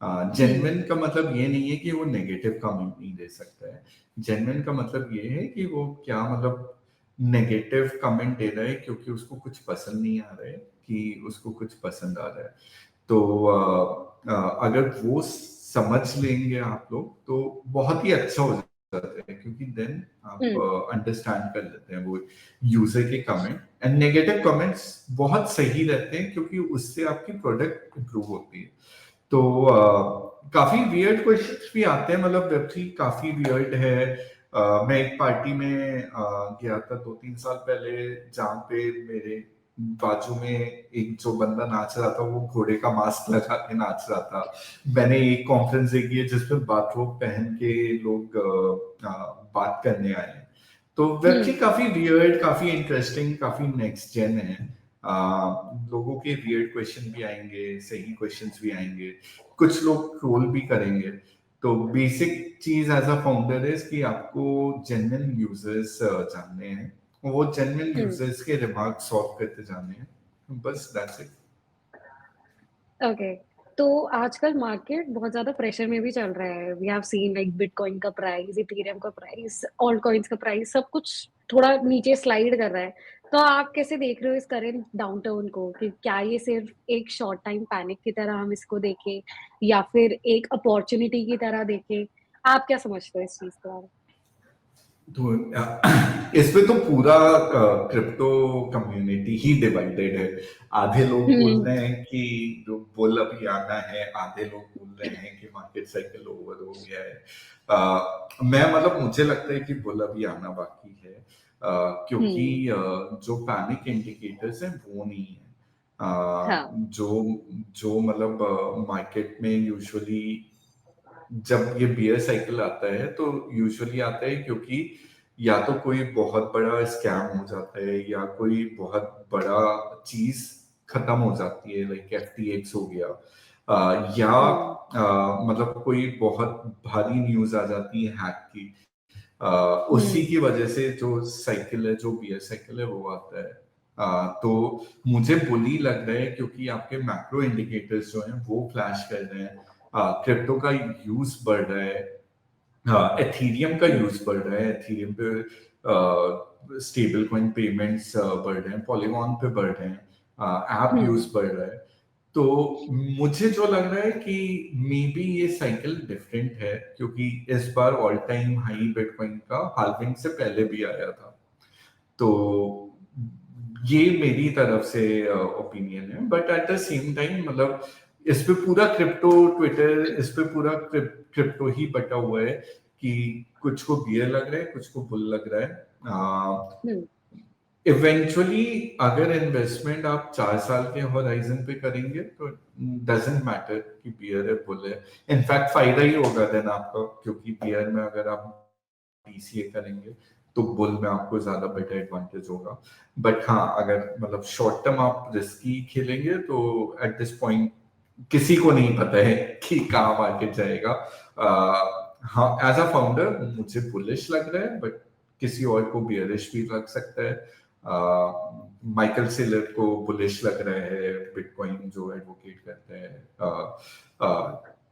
हम्म। जेन्युइन का मतलब ये नहीं है कि वो नेगेटिव कमेंट नहीं दे सकता है। जेन्युइन का मतलब ये है कि वो क्या मतलब नेगेटिव कमेंट दे रहा है क्योंकि उसको कुछ पसंद नहीं आ रहा है, कि उसको कुछ पसंद आ रहा है। तो अगर वो समझ लेंगे आप लोग तो बहुत ही अच्छा हो जाता है, क्योंकि देन आप हम्म। अंडरस्टैंड कर लेते हैं वो यूजर के कमेंट। एंड नेगेटिव कमेंट्स बहुत सही रहते हैं क्योंकि उससे आपकी प्रोडक्ट इंप्रूव होती है। तो काफी वियर्ड क्वेश्चंस भी आते हैं, मतलब वेब3 काफी वियर्ड है। मैं एक पार्टी में गया था 2-3 साल पहले, जहाँ पे मेरे बाजू में एक जो बंदा नाच रहा था वो घोड़े का मास्क लगा के नाच रहा था। मैंने एक कॉन्फ्रेंस देखी है जिसमें बाथरोब पहन के लोग बात करने आए हैं। तो वेब3 हम्म। काफी वियर्ड, काफी इंटरेस्टिंग, काफी नेक्स्ट जेन है। लोगों के वियर्ड क्वेश्चन भी आएंगे, सही क्वेश्चंस भी आएंगे, कुछ लोग ट्रोल भी करेंगे। तो बेसिक चीज एज अ फाउंडर है कि आपको जेन्युइन यूजर्स जानने हैं, वो जेन्युइन हम्म। यूजर्स के रिमार्क सॉल्व करते जाने हैं, बस दैट्स इट। ओके। तो आजकल मार्केट बहुत ज्यादा प्रेशर में भी चल रहा है। We have seen like bitcoin का प्राइस, इथेरियम का प्राइस, ऑल्ट कॉइन्स का प्राइस, सब कुछ थोड़ा नीचे स्लाइड कर रहा है। तो आप कैसे देख रहे हो इस करेंट डाउनटर्न को? कि क्या ये सिर्फ एक शॉर्ट टाइम पैनिक की तरह हम इसको देखें, या फिर एक अपॉर्चुनिटी की तरह देखें? आप क्या समझते हो इस चीज के बारे तो इसमें तो पूरा क्रिप्टो कम्युनिटी ही डिवाइडेड है। आधे लोग में? बोल रहे हैं कि जो बुल अभी आना है, आधे लोग बोल रहे हैं कि मार्केट साइकिल ओवर हो गया है। मैं मतलब मुझे लगता है कि बुल अभी आना बाकी है, क्योंकि हम्म। जो पैनिक इंडिकेटर्स हैं वो नहीं है। हाँ। जो जो मतलब मार्केट में यूजुअली जब ये बियर साइकिल आता है तो यूजुअली आता है क्योंकि या तो कोई बहुत बड़ा स्कैम हो जाता है या कोई बहुत बड़ा चीज खत्म हो जाती है, लाइक FTX हो गया। या हम्म मतलब कोई बहुत भारी न्यूज आ जाती है हैक की, उसी हम्म की वजह से जो साइकिल है, जो बियर साइकिल है, वो आता है। तो मुझे बुली लग रहा है क्योंकि आपके मैक्रो इंडिकेटर्स जो हैं वो फ्लैश कर रहे हैं, क्रिप्टो का यूज बढ़ रहा है, हाँ, एथीरियम का हम्म यूज बढ़ रहा है, एथीरियम पे स्टेबल कॉइन पेमेंट्स बढ़ रहे हैं, पॉलीगॉन पे बढ़ रहे हैं, ऐप यूज हम्म बढ़ रहा है। तो मुझे जो लग रहा है कि मे बी ये साइकिल डिफरेंट है, क्योंकि इस बार ऑल टाइम हाई बिटकॉइन का हाल्विंग से पहले भी आया था। तो ये मेरी तरफ से ओपिनियन है, but at the same time मतलब इस पे पूरा क्रिप्टो ट्विटर, इस पे पूरा क्रिप्टो ही बटा हुआ है कि कुछ को बियर लग रहा है, कुछ को बुल लग रहा है। हम्म इवेंचुअली अगर इन्वेस्टमेंट आप 4 साल के होराइजन पे करेंगे तो डजेंट मैटर कि बियर है बुल है, इनफैक्ट फायदा ही होगा देन आपका, क्योंकि बियर में अगर आप डीसीए करेंगे तो बुल में आपको ज्यादा बेटर एडवांटेज होगा। बट हाँ, अगर मतलब शॉर्ट टर्म आप रिस्की खेलेंगे तो एट दिस पॉइंट किसी को नहीं पता है कि कहाँ मार्केट जाएगा। हाँ, एज अ फाउंडर मुझे बुलिश लग रहा है, बट किसी और को बियरिश भी लग सकता है। माइकल सेलर को बुलिश लग रहा है, बिटकॉइन जो एडवोकेट करते हैं,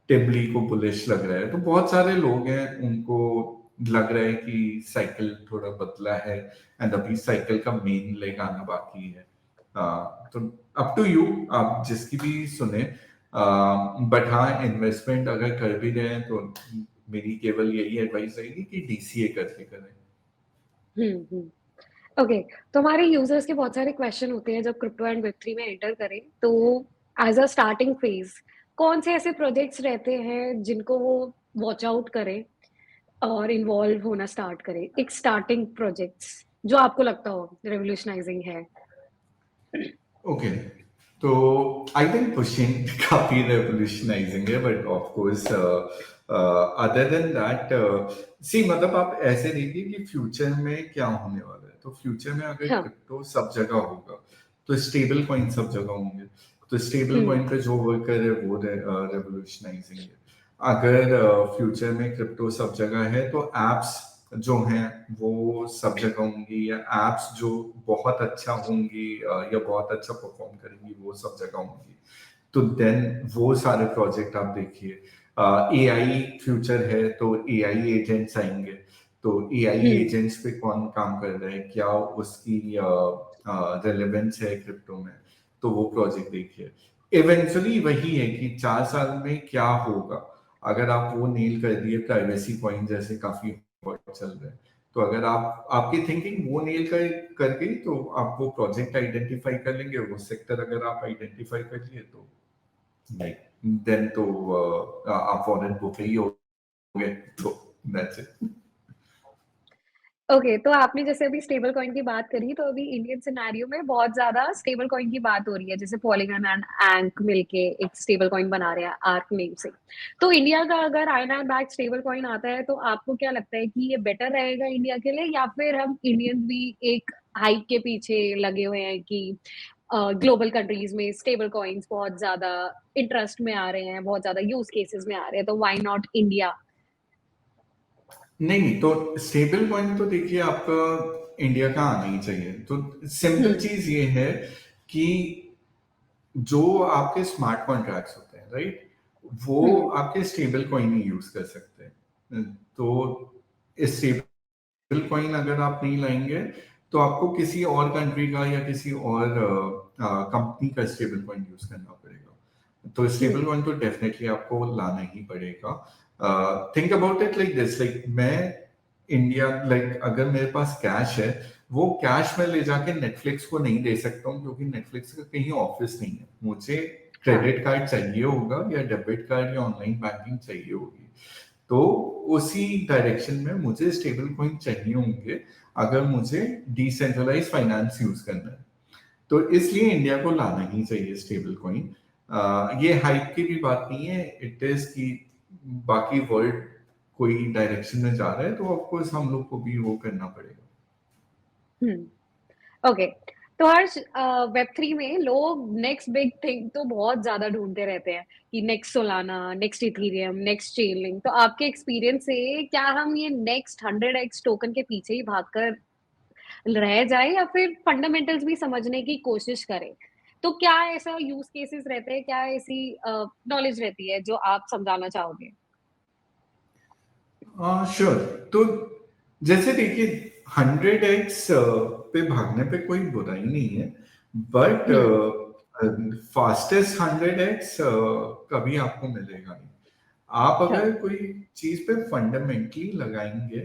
टिबली को बुलिश लग रहा है, तो बहुत सारे लोग हैं उनको लग रहा है कि साइकिल थोड़ा बदला है, एंड अभी साइकिल का मेन लेग आना बाकी है। तो अप टू यू, आप जिसकी भी सुने, बट हाँ, इन्वेस्टमेंट अगर कर भी रहे हैं तो मेरी केवल यही एडवाइस रहेगी कि डीसीए करके करें। हम्म ओके। तो हमारे यूजर्स के बहुत सारे क्वेश्चन होते हैं जब क्रिप्टो एंड वेब3 में एंटर करें तो एज अ स्टार्टिंग फेज कौन से ऐसे प्रोजेक्ट्स रहते हैं जिनको वो वॉच आउट करें और इन्वॉल्व होना स्टार्ट करें, एक स्टार्टिंग प्रोजेक्ट्स जो आपको लगता हो रेवोल्यूशनाइजिंग है। ओके, तो आई थिंक पुशिंग काफी रेवोल्यूशनाइजिंग है, but of course other than that, see मतलब आप ऐसे देखिए कि फ्यूचर में क्या होने वाला है। तो फ्यूचर में अगर हाँ। क्रिप्टो सब जगह होगा तो स्टेबल कॉइन सब जगह होंगे, तो स्टेबल हम्म कॉइन पे जो वर्क करे वो रेवोल्यूशनाइजिंग है। अगर फ्यूचर में क्रिप्टो सब जगह है तो एप्स जो हैं वो सब जगह होंगी, या एप्स जो बहुत अच्छा होंगी या बहुत अच्छा परफॉर्म करेंगी वो सब जगह होंगी। तो देन वो सारे प्रोजेक्ट आप देखिए, एआई फ्यूचर है तो एआई एजेंट्स आएंगे, तो एआई हम्म एजेंट्स पे कौन काम कर रहा है, क्या उसकी रेलेवेंस है क्रिप्टो में, तो वो प्रोजेक्ट देखिए। इवेंचुअली वही है कि 4 साल में क्या होगा। अगर आप वो नील कर दिए, प्राइवेसी पॉइंट जैसे काफी चल रहे हैं, तो अगर आप आपकी थिंकिंग वो नेल कर गई तो आप वो प्रोजेक्ट आइडेंटिफाई कर लेंगे, वो सेक्टर अगर आप आइडेंटिफाई कर लिए तो लाइक देन तो आप फॉरेन बुक ही हो गए, तो दैट्स इट। ओके। तो आपने जैसे अभी स्टेबल कॉइन की बात करी तो अभी इंडियन सिनेरियो में बहुत ज्यादा स्टेबल कॉइन की बात हो रही है, जैसे पॉलीगन एंड एंक मिलके एक स्टेबल कॉइन बना रहे हैं आर्क नेम से। तो इंडिया का अगर आईएनआर बैक स्टेबल कॉइन आता है तो आपको क्या लगता है कि ये बेटर रहेगा इंडिया के लिए, या फिर हम इंडियंस भी एक हाइप के पीछे लगे हुए हैं कि ग्लोबल कंट्रीज में स्टेबल कॉइन्स बहुत ज्यादा इंटरेस्ट में आ रहे हैं, बहुत ज्यादा यूज केसेस में आ रहे हैं, तो व्हाई नॉट इंडिया। नहीं नहीं, तो स्टेबल कॉइन तो देखिए आपका इंडिया का आना ही चाहिए। तो सिंपल हम्म चीज ये है कि जो आपके स्मार्ट कॉन्ट्रैक्ट्स होते हैं, राइट, वो हम्म आपके स्टेबल कॉइन ही यूज कर सकते हैं। तो स्टेबल कॉइन अगर आप नहीं लाएंगे तो आपको किसी और कंट्री का या किसी और कंपनी का स्टेबल कॉइन यूज करना पड़ेगा। तो स्टेबल हम्म कॉइन तो डेफिनेटली आपको लाना ही पड़ेगा। Think about it like this, like मैं इंडिया, लाइक अगर मेरे पास कैश है, वो कैश में ले जाके नेटफ्लिक्स को नहीं दे सकता हूँ, क्योंकि नेटफ्लिक्स का कहीं ऑफिस नहीं है। मुझे हाँ। क्रेडिट कार्ड चाहिए होगा, या डेबिट कार्ड, या ऑनलाइन बैंकिंग चाहिए होगी। तो उसी डायरेक्शन में मुझे स्टेबल कॉइन चाहिए होंगे अगर मुझे डिसेंट्रलाइज फाइनेंस यूज करना है। तो इसलिए इंडिया को लाना ही चाहिए स्टेबल कॉइन। ये हाइप की भी बात नहीं है, इट इज कि बाकी वर्ल्ड कोई डायरेक्शन में जा रहा है तो ऑफकोर्स हम लोग को भी वो करना पड़ेगा। ओके। तो हर्ष, वेब 3 में लोग नेक्स्ट बिग थिंग तो बहुत ज्यादा ढूंढते रहते हैं कि next Solana, next Ethereum, next Chainlink. तो आपके एक्सपीरियंस से क्या हम ये नेक्स्ट 100x टोकन के पीछे ही भागकर रह जाए या फिर फंडामेंटल्स भी समझने की कोशिश करें? तो क्या ऐसा यूज केसेस रहते हैं, क्या ऐसी नॉलेज रहती है जो आप समझाना चाहोगे? श्योर। तो जैसे देखिए, 100x पे भागने पे कोई बुराई नहीं है, बट हम्म। फास्टेस्ट 100x कभी आपको मिलेगा नहीं। आप हाँ। अगर कोई चीज पे फंडामेंटली लगाएंगे,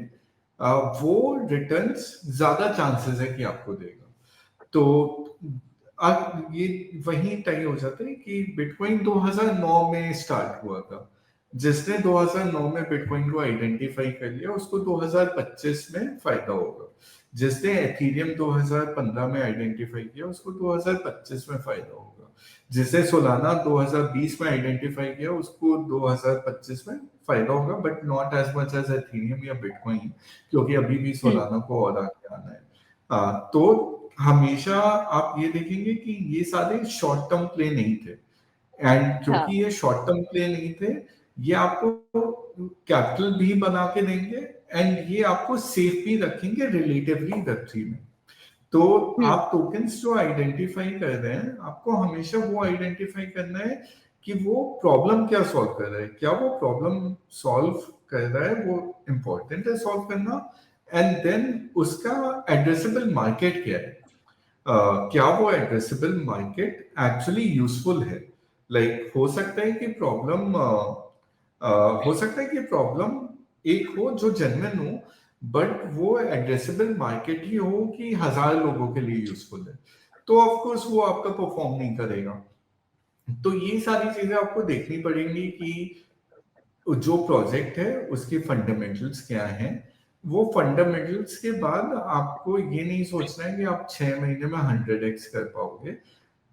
वो रिटर्न्स ज्यादा चांसेस है कि आपको देगा। तो अब ये वही तय हो जाता है कि बिटकॉइन 2009 में स्टार्ट हुआ था। जिसने 2009 में बिटकॉइन को आइडेंटिफाई कर लिया, उसको 2025 में फायदा होगा। जिसने एथीरियम 2015 में आइडेंटिफाई किया, उसको 2025 में फायदा होगा। जिसने सोलाना 2020 में आइडेंटिफाई किया, उसको 2025 में फायदा होगा, but not as much as Ethereum या बिटकॉइन, क्योंकि अभी भी हम्म। सोलाना को और आगे आना है। तो हमेशा आप ये देखेंगे कि ये सारे शॉर्ट टर्म प्ले नहीं थे। एंड क्योंकि हाँ। ये शॉर्ट टर्म प्ले नहीं थे, ये आपको कैपिटल भी बना के देंगे, एंड ये आपको सेफ भी रखेंगे रिलेटिवली वेब3 में। तो हम्म। आप टोकन्स जो आइडेंटिफाई कर रहे हैं, आपको हमेशा वो आइडेंटिफाई करना है कि वो प्रॉब्लम क्या सॉल्व कर रहा है। क्या वो प्रॉब्लम सॉल्व कर रहा है, वो इंपॉर्टेंट है सॉल्व करना। एंड देन उसका एड्रेसेबल मार्केट क्या है। क्या वो एड्रेसेबल मार्केट एक्चुअली यूजफुल है। लाइक हो सकता है कि प्रॉब्लम हो सकता है कि प्रॉब्लम एक हो जो जेन्युइन हो, बट वो एड्रेसेबल मार्केट ही हो कि 1000 लोगों के लिए यूजफुल है। तो ऑफ कोर्स वो आपका परफॉर्म नहीं करेगा। तो ये सारी चीजें आपको देखनी पड़ेंगी कि जो प्रोजेक्ट है उसके फंडामेंटल्स क्या हैं। वो फंडामेंटल्स के बाद आपको ये नहीं सोचना है कि आप 6 महीने में 100x कर पाओगे।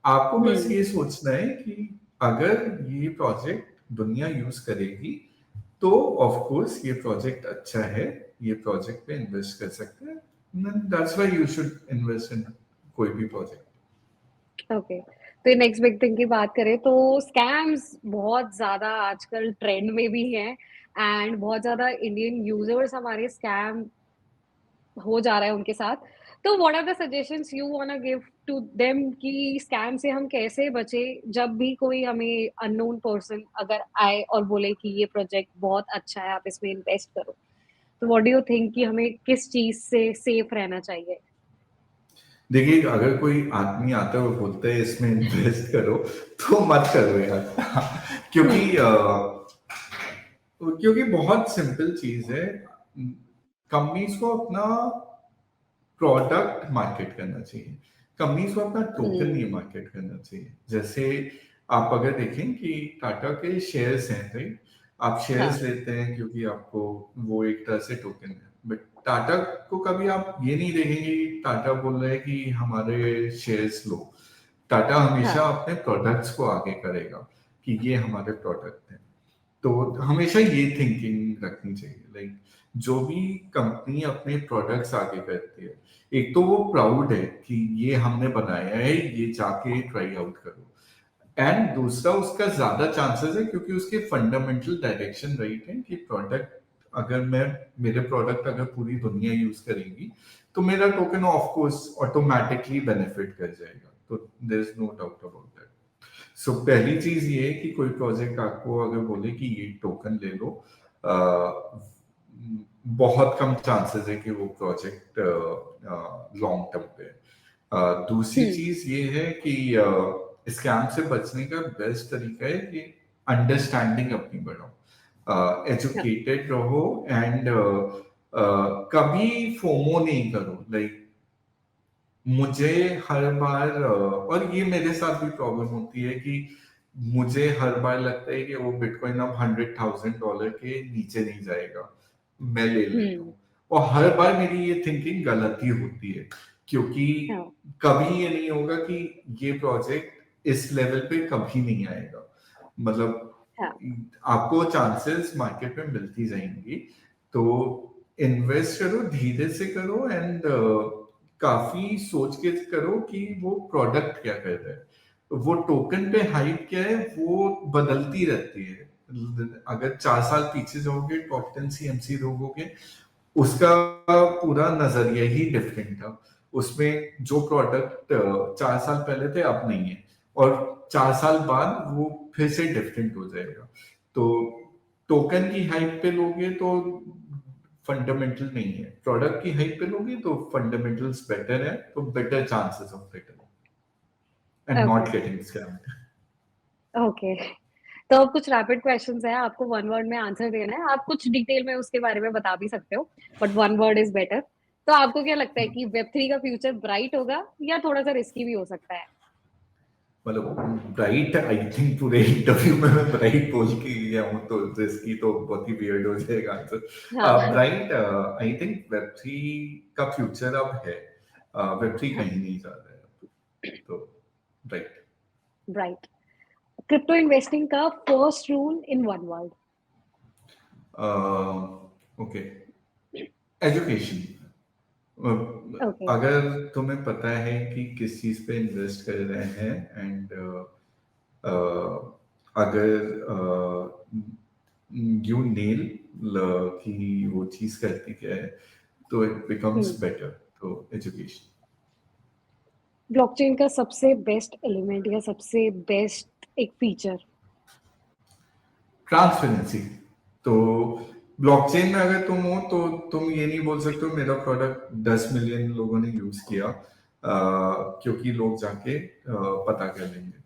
आपको बस हम्म। ये सोचना है कि अगर ये प्रोजेक्ट दुनिया यूज करेगी, तो ऑफ कोर्स ये प्रोजेक्ट अच्छा है, ये प्रोजेक्ट पे इन्वेस्ट कर सकते हैं। That's why you should invest in कोई भी प्रोजेक्ट। ओके। तो नेक्स्ट बिग थिंग की बात करें तो स्कैम्स बहुत ज्यादा आजकल ट्रेंड में भी हैं, एंड बहुत ज्यादा इंडियन यूजर्स हमारे स्कैम हो जा रहा है उनके साथ। तो what are the suggestions you want to give to them कि स्कैम से हम कैसे बचे जब भी कोई हमें अननोन पर्सन अगर आए और बोले कि ये प्रोजेक्ट बहुत अच्छा है, आप इसमें इन्वेस्ट करो? तो व्हाट डू यू थिंक कि हमें किस चीज से सेफ रहना चाहिए? देखिए, अगर कोई आदमी आता है और बोलता है इसमें इन्वेस्ट करो, तो मत करो यार। क्योंकि हम्म। क्योंकि बहुत सिंपल चीज है। कंपनीज को अपना प्रोडक्ट मार्केट करना चाहिए। कंपनीज को अपना टोकन नहीं हम्म। मार्केट करना चाहिए। जैसे आप अगर देखें कि टाटा के शेयर्स हैं, राइट। आप शेयर्स हाँ। लेते हैं क्योंकि आपको वो एक तरह से टोकन है, बट टाटा को कभी आप ये नहीं देखेंगे कि टाटा बोल रहे हैं कि हमारे शेयर्स लो। टाटा हमेशा हाँ। अपने प्रोडक्ट्स को आगे करेगा कि ये हमारे प्रोडक्ट हैं। तो हमेशा ये थिंकिंग रखनी चाहिए। लाइक जो भी कंपनी अपने प्रोडक्ट्स आगे करती है, एक तो वो प्राउड है कि ये हमने बनाया है, ये जाके ट्राई आउट करो। एंड दूसरा, उसका ज्यादा चांसेस है क्योंकि उसके फंडामेंटल डायरेक्शन राइट है कि प्रोडक्ट, अगर मैं मेरे प्रोडक्ट अगर पूरी दुनिया यूज करेगी, तो मेरा token of course automatically benefit कर जाएगा। तो there is no doubt about that. So पहली चीज ये है कि कोई प्रोजेक्ट आपको अगर बोले कि ये टोकन ले लो, बहुत कम चांसेस है कि वो प्रोजेक्ट लॉन्ग टर्म पे है। दूसरी हम्म। चीज ये है कि स्कैम से बचने का बेस्ट तरीका है कि अंडरस्टैंडिंग अपनी बढ़ाओ, हाँ। एजुकेटेड रहो, एंड कभी फोमो नहीं करो। लाइक मुझे हर बार और ये मेरे साथ भी प्रॉब्लम होती है कि मुझे हर बार लगता है कि वो बिटकॉइन अब $100,000 के नीचे नहीं जाएगा, मैं ले लेता हम्म। हूँ। और हर बार मेरी ये थिंकिंग गलत ही होती है, क्योंकि हाँ। कभी ये नहीं होगा कि ये प्रोजेक्ट इस लेवल पे कभी नहीं आएगा। मतलब हाँ। आपको चांसेस मार्केट में मिलती जाएंगी। तो इन्वेस्ट करो, धीरे से करो, एंड काफी सोच के करो कि वो प्रोडक्ट क्या कर रहा है, वो टोकन पे हाइप क्या है, वो बदलती रहती है। अगर 4 साल पीछे जाओगे, टॉप 10 सीएमसी लोगोगे, उसका पूरा नजरिया ही डिफरेंट था। उसमें जो प्रोडक्ट 4 साल पहले थे अब नहीं है, और 4 साल बाद वो फिर से डिफरेंट हो जाएगा। तो टोकन की हाइप पे लोगे तो फंडामेंटल नहीं है, प्रोडक्ट की हाइप पे लोगे तो फंडामेंटल्स बेटर है, तो better chances of return and okay, not getting scammed. Okay. तो अब कुछ रैपिड क्वेश्चंस हैं, आपको वन वर्ड में आंसर देना है। आप कुछ डिटेल में उसके बारे में बता भी सकते हो, but one word is better. तो आपको क्या लगता है कि वेब 3 का फ्यूचर ब्राइट होगा या थोड़ा सा रिस्की भी हो सकता है? मतलब ब्राइट, आई थिंक पूरे इंटरव्यू में मैं ब्राइट बोल के गया हूँ, तो इसकी तो बहुत ही वियर्ड हो जाएगा आंसर। हाँ। ब्राइट, आई थिंक वेब 3 का फ्यूचर अब है। वेब 3 हाँ, कहीं नहीं जा रहा है अब, तो ब्राइट। ब्राइट। क्रिप्टो इन्वेस्टिंग का first rule in one word? Okay, education. Okay. अगर तुम्हें पता है कि किस चीज पे इन्वेस्ट कर रहे हैं, एंड अगर यू नेल कि वो चीज करती क्या है, तो इट बिकम्स बेटर। तो एजुकेशन। ब्लॉकचेन का सबसे बेस्ट एलिमेंट या सबसे बेस्ट एक फीचर? ट्रांसपेरेंसी। तो ब्लॉकचेन में अगर तुम हो तो तुम ये नहीं बोल सकते हो मेरा प्रोडक्ट 10 मिलियन लोगों ने यूज किया, क्योंकि लोग जाके पता कर लेंगे।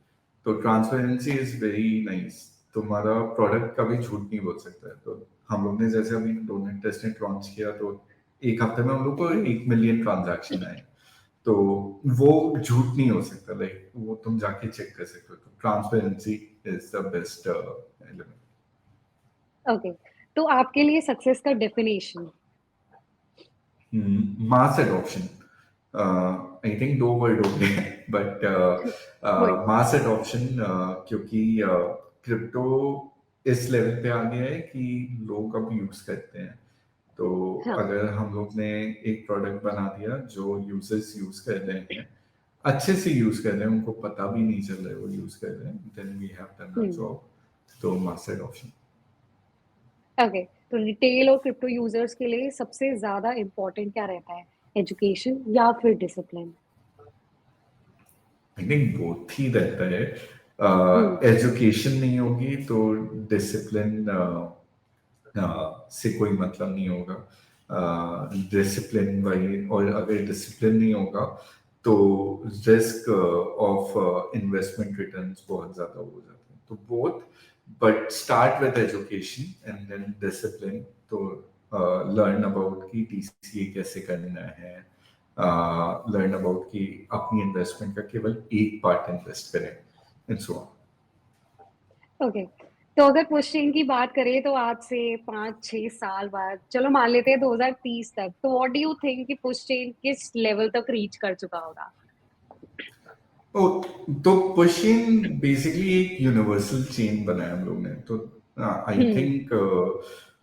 तो ट्रांसपेरेंसी इज वेरी नाइस। तुम्हारा प्रोडक्ट कभी झूठ नहीं बोल सकता है। तो हम लोग ने जैसे अभी डोनेट टेस्टनेट लॉन्च किया, तो एक हफ्ते में हम लोग को 1 मिलियन ट्रांजैक्शन आए। तो वो झूठ नहीं हो सकता, लाइक वो तुम जाके चेक कर सकते हो। तो transparency is the best element. Okay. तो आपके लिए सक्सेस का definition? Mass adoption. I think 2 word हो गए, बट वही। मास एडॉप्शन, क्योंकि क्रिप्टो इस लेवल पे आ गया है कि लोग अब यूज करते हैं। तो हाँ। अगर हम लोग ने एक प्रोडक्ट बना दिया जो यूजर्स यूज कर रहे हैं, अच्छे से यूज कर रहे हैं, उनको पता भी नहीं चल रहा है वो यूज कर रहे हैं, then we have done our hmm. Job. तो मास एडॉप्शन। ओके। तो रिटेल और क्रिप्टो यूजर्स के लिए सबसे ज्यादा इम्पोर्टेंट क्या रहता है, एजुकेशन या फिर डिसिप्लिन? आई थिंक बोथ ही रहता है। हम्म। एजुकेशन नहीं होगी तो डिसिप्लिन से कोई मतलब नहीं होगा। डिसिप्लिन वही, और अगर डिसिप्लिन नहीं होगा तो रिस्क ऑफ इन्वेस्टमेंट रिटर्न्स बहुत ज्यादा हो जाते हैं। तो both, but start with education and then discipline. तो लर्न अबाउट कि डीसीए कैसे करना है, लर्न अबाउट कि अपनी इन्वेस्टमेंट का केवल एक पार्ट इन्वेस्ट करें, एंड सो ऑन। ओके। तो अगर पुश्चिन की बात करें तो आज से 5-6 साल बाद, चलो मान लेते हैं 2030 तक, तो व्हाट डू यू थिंक कि पुश्चिन किस लेवल तक रीच कर चुका होगा? ओ, तो पुशिन बेसिकली एक यूनिवर्सल चेन बनाया हम लोग ने। तो आई हम्म। थिंक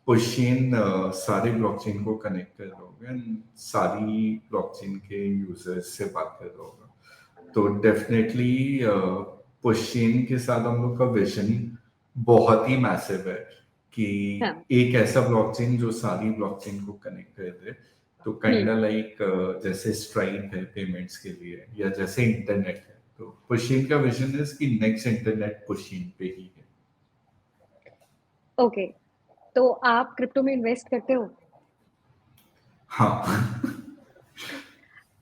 पुशिन सारे ब्लॉकचेन को कनेक्ट कर रहा होगा, एंड सारी ब्लॉकचेन के यूजर्स से बात कर रहा होगा। तो डेफिनेटली पुशिन के साथ हम लोग का विजन बहुत ही मैसिव है कि हाँ। एक ऐसा ब्लॉकचेन जो सारी ब्लॉकचेन को कनेक्ट कर दे। तो काइंड हम्म। लाइक जैसे स्ट्राइप है पेमेंट्स के लिए, या जैसे इंटरनेट है, तो पुशिन का विजन है कि नेक्स्ट इंटरनेट पुशिन पे ही है। ओके। तो आप क्रिप्टो में इन्वेस्ट करते हो? हाँ।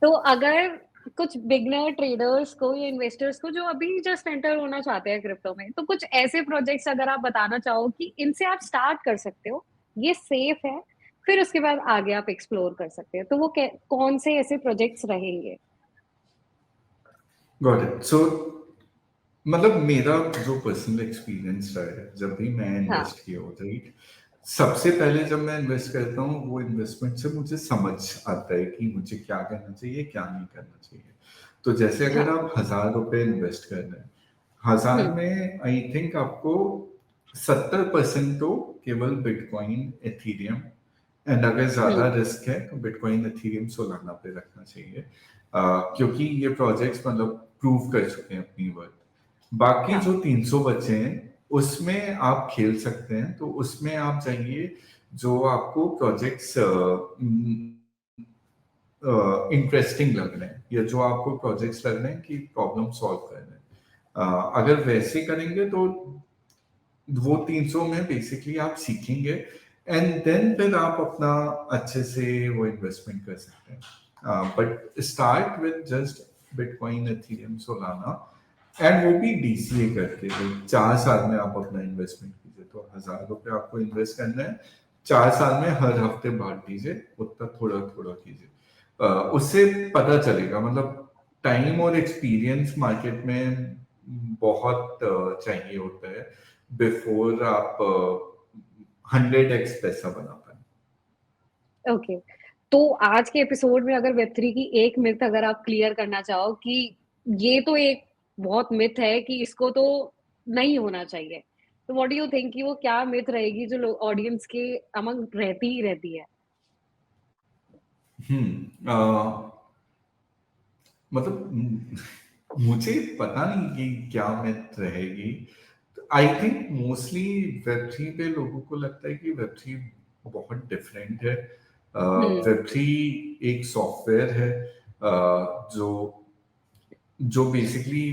तो अगर कुछ बिगनर ट्रेडर्स को या इन्वेस्टर्स को जो अभी जस्ट एंटर होना चाहते हैं क्रिप्टो में, तो कुछ ऐसे प्रोजेक्ट्स अगर आप बताना चाहो कि इनसे आप स्टार्ट कर सकते हो, ये सेफ है, फिर उसके बाद आगे आप एक्सप्लोर कर सकते हो, तो वो कौन से ऐसे प्रोजेक्ट्स रहेंगे? Got it. सो मतलब मेरा जो पर्सनल एक्सपीरियंस रहा है जब भी मैं हाँ। इन्वेस्ट किया होता है, सबसे पहले जब मैं इन्वेस्ट करता हूँ वो इन्वेस्टमेंट से मुझे समझ आता है कि मुझे क्या करना चाहिए क्या नहीं करना चाहिए। तो जैसे अगर हाँ। आप 1,000 रुपए इन्वेस्ट कर रहे हैं, 1,000 हम्म। में आई थिंक आपको 70% तो केवल बिटकॉइन, एथीरियम एंड अगर ज्यादा हम्म, रिस्क है तो बिटकॉइन एथेरियम सोलाना पे रखना चाहिए, क्योंकि ये प्रोजेक्ट्स मतलब प्रूव कर चुके हैं अपनी वर्थ। बाकी हाँ, जो 300 बचे हैं उसमें आप खेल सकते हैं, तो उसमें आप जाइए जो आपको प्रोजेक्ट्स इंटरेस्टिंग लग रहे हैं, या जो आपको प्रोजेक्ट्स लग रहे हैं कि प्रॉब्लम सॉल्व कर रहे हैं। अगर वैसे करेंगे तो वो 300 में बेसिकली आप सीखेंगे, एंड देन फिर आप अपना अच्छे से वो इन्वेस्टमेंट कर सकते हैं। But start with just bitcoin Ethereum Solana, and वो भी डीसीए करके, तो 4 साल में आप अपना इन्वेस्टमेंट कीजिए, तो 1,000 रुपये आपको इन्वेस्ट करना है, 4 साल में हर हफ्ते बांट दीजिए, उतना थोड़ा थोड़ा कीजिए। उससे पता चलेगा, मतलब टाइम और एक्सपीरियंस मार्केट में बहुत चाहिए होता है बिफोर आप 100x पैसा बना पाए। ओके। तो आज के एपिसोड में अगर वेब 3 की एक मिथ अगर आप क्लियर करना चाहो कि ये तो एक बहुत मिथ है कि इसको तो नहीं होना चाहिए, तो व्हाट डू यू थिंक कि वो क्या मिथ रहेगी जो ऑडियंस के अमंग रहती ही रहती है? मतलब मुझे पता नहीं कि क्या मिथ रहेगी। आई थिंक मोस्टली वेब 3 पे लोगों को लगता है कि वेब 3 बहुत डिफरेंट है। हम्म, वेब 3 एक सॉफ्टवेयर है, जो जो बेसिकली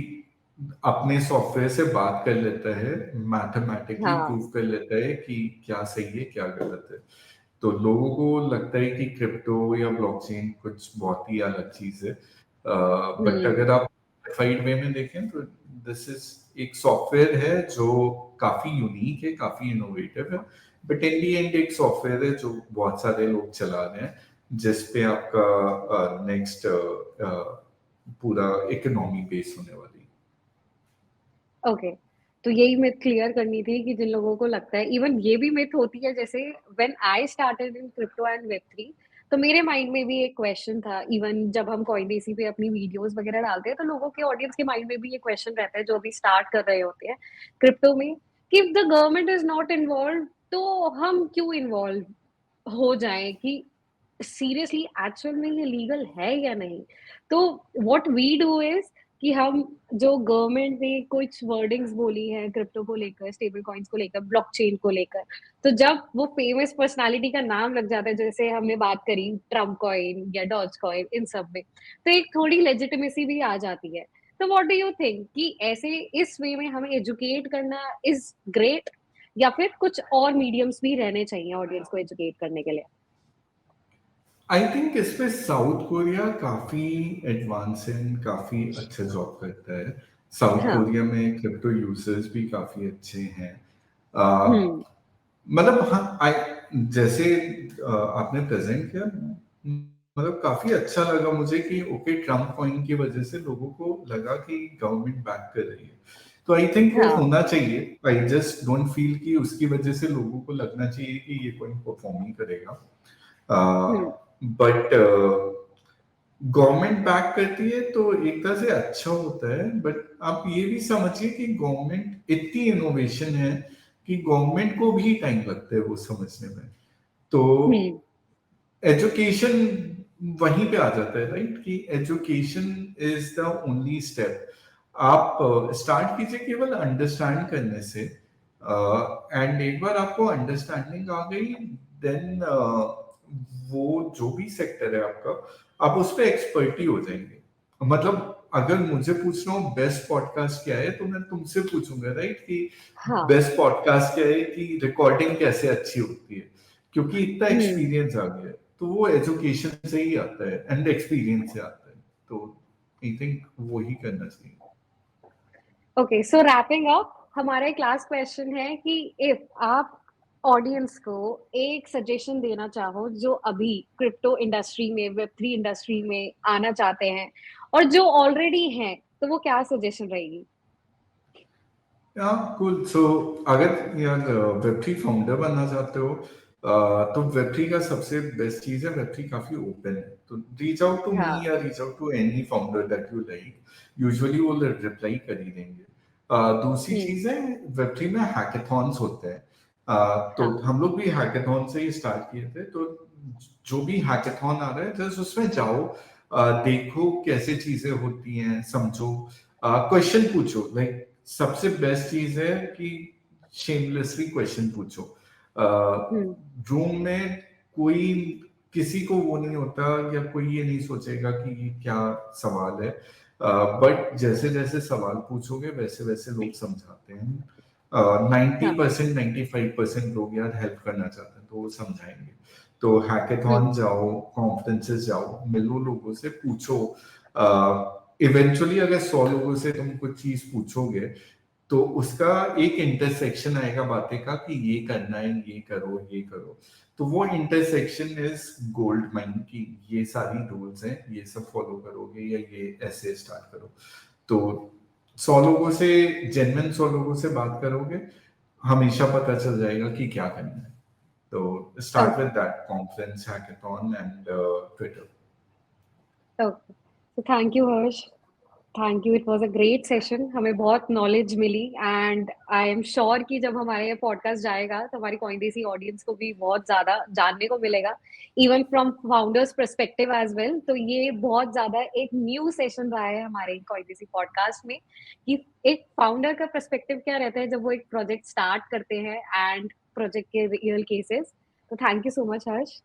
अपने सॉफ्टवेयर से बात कर लेता है, मैथमेटिकली हाँ, प्रूव कर लेता है कि क्या सही है क्या गलत है। तो लोगों को लगता है कि क्रिप्टो या ब्लॉकचेन कुछ बहुत ही अलग चीज है, बट हम्म, अगर आप डिफाइड वे में देखें तो दिस इज एक सॉफ्टवेयर है जो काफी यूनिक है, काफी इनोवेटिव है, बट इन दी एंड एक सॉफ्टवेयर है जो बहुत सारे लोग चला रहे हैं, जिस पे आपका नेक्स्ट पूरा इकोनॉमी बेस होने वाली है। ओके। तो यही मिथ क्लियर करनी थी कि जिन लोगों को लगता है, इवन ये भी मिथ होती है, जैसे when I started in crypto and web 3, तो मेरे माइंड में भी एक क्वेश्चन था। इवन जब हम कॉइनडेसी पे अपनी वीडियोस वगैरह डालते हैं तो लोगों के ऑडियंस के माइंड में भी ये क्वेश्चन रहता है जो अभी स्टार्ट कर रहे होते हैं क्रिप्टो में, कि if the government is not involve तो हम क्यों इन्वॉल्व हो जाएं, कि सीरियसली एक्चुअल में ये लीगल है या नहीं। तो व्हाट वी डू इज कि हम, जो गवर्नमेंट ने कुछ वर्डिंग्स बोली है क्रिप्टो को लेकर, स्टेबल कॉइन्स को लेकर, ब्लॉकचेन को लेकर, तो जब वो फेमस पर्सनालिटी का नाम लग जाता है, जैसे हमने बात करी ट्रम्प कॉइन या डॉज कॉइन, इन सब में तो एक थोड़ी लेजिटिमेसी भी आ जाती है। तो व्हाट डू यू थिंक कि ऐसे इस वे में हमें एजुकेट करना इज ग्रेट, या फिर कुछ और मीडियम्स भी रहने चाहिए ऑडियंस को एजुकेट करने के लिए? आई थिंक इस पे साउथ कोरिया काफी एडवांस है, काफी अच्छा जॉब करता है। साउथ हाँ। कोरिया में क्रिप्टो यूजर्स भी काफी अच्छे हैं। हम्म, मतलब हाँ, जैसे आपने प्रेजेंट किया, मतलब काफी अच्छा लगा मुझे कि ओके ट्रम्प कॉइन की वजह से लोगों को लगा कि गवर्नमेंट बैक कर रही है, तो आई थिंक वो हाँ, होना चाहिए। आई जस्ट डोंट फील कि उसकी वजह से लोगों को लगना चाहिए कि ये कॉइन परफॉर्म ही करेगा। हम्म, बट गवर्नमेंट बैक करती है तो एक तरह से अच्छा होता है, बट आप ये भी समझिए कि गवर्नमेंट इतनी इनोवेशन है कि गवर्नमेंट को भी टाइम लगता है वो समझने में। तो हम्म, एजुकेशन वहीं पे आ जाता है, राइट, कि education is the only step. आप स्टार्ट कीजिए केवल अंडरस्टैंड करने से, एंड एक बार आपको अंडरस्टैंडिंग आ गई, देन वो जो भी सेक्टर है आपका, आप उस पर एक्सपर्ट ही हो जाएंगे। मतलब अगर मुझे पूछना हो बेस्ट पॉडकास्ट क्या है, तो मैं तुमसे पूछूंगा, राइट, कि हाँ, बेस्ट पॉडकास्ट क्या है, कि रिकॉर्डिंग कैसे अच्छी होती है, क्योंकि इतना हम्म। एक्सपीरियंस आ गया है। तो वो एजुकेशन से ही आता है एंड एक्सपीरियंस से आता है, तो आई थिंक वो ही करना चाहिए। ओके, सो रैपिंग अप, हमारा एक लास्ट क्वेश्चन है कि इफ आप ऑडियंस को एक सजेशन देना चाहो जो अभी क्रिप्टो इंडस्ट्री में, वेब 3 इंडस्ट्री में आना चाहते हैं और जो ऑलरेडी हैं, तो वो क्या सजेशन रहेगी? हाँ कूल। सो अगर यार वेब 3 फाउंडर बनना चाहते हो, तो वेब 3 का सबसे बेस्ट चीज है, वेब 3 काफी ओपन है, तो रीच आउट टू मी हाँ। या reach out to any founder that you like, usually वो रिप्लाई कर ही देंगे। दूसरी हम्म, चीज है, वेब 3 में हैकेथॉन्स होते हैं, तो हाँ, हम लोग भी हैकेथॉन से ही स्टार्ट किए थे। तो जो भी हैकेथॉन आ रहा है जस्ट उसमें जाओ, देखो कैसे चीजें होती हैं, समझो, क्वेश्चन पूछो। लाइक सबसे बेस्ट चीज है कि शेमलेसली क्वेश्चन पूछो। हुँ, रूम में कोई किसी को वो नहीं होता, या कोई ये नहीं सोचेगा कि ये क्या सवाल है। बट जैसे जैसे सवाल पूछोगे वैसे वैसे लोग समझाते हैं। 90% 95% लोग यार हेल्प करना चाहते हैं तो वो समझाएंगे। तो हुँ, हैकेथॉन जाओ, कॉन्फ्रेंसेस जाओ, मिलो लोगों से, पूछो। इवेंचुअली अगर 100 लोगों से तुम कुछ चीज पूछोगे तो उसका एक इंटरसेक्शन आएगा बातें का कि ये करना है, ये करो, ये करो। तो वो इंटरसेक्शन इज गोल्ड माइन की ये सारी रूल्स हैं, ये सब फॉलो करोगे या ये ऐसे स्टार्ट करो। तो 100 लोगों से, जेन्युइन 100 लोगों से बात करोगे, हमेशा पता चल जाएगा कि क्या करना है। तो start with okay, that conference, hackathon and Twitter. Okay. So thank you Harsh, thank you, it was a great session, हमें बहुत नॉलेज मिली एंड आई एम श्योर कि जब हमारा ये पॉडकास्ट जाएगा तो हमारी कोइंदेसी ऑडियंस को भी बहुत ज़्यादा जानने को मिलेगा, even from founders perspective as well. तो ये बहुत ज़्यादा एक न्यू सेशन रहा है हमारे कोइंदेसी पॉडकास्ट में कि एक फाउंडर का पर्सपेक्टिव क्या रहता है जब वो एक प्रोजेक्ट स्टार्ट करते हैं एंड प्रोजेक्ट के रियल केसेस। तो thank you so much Harsh.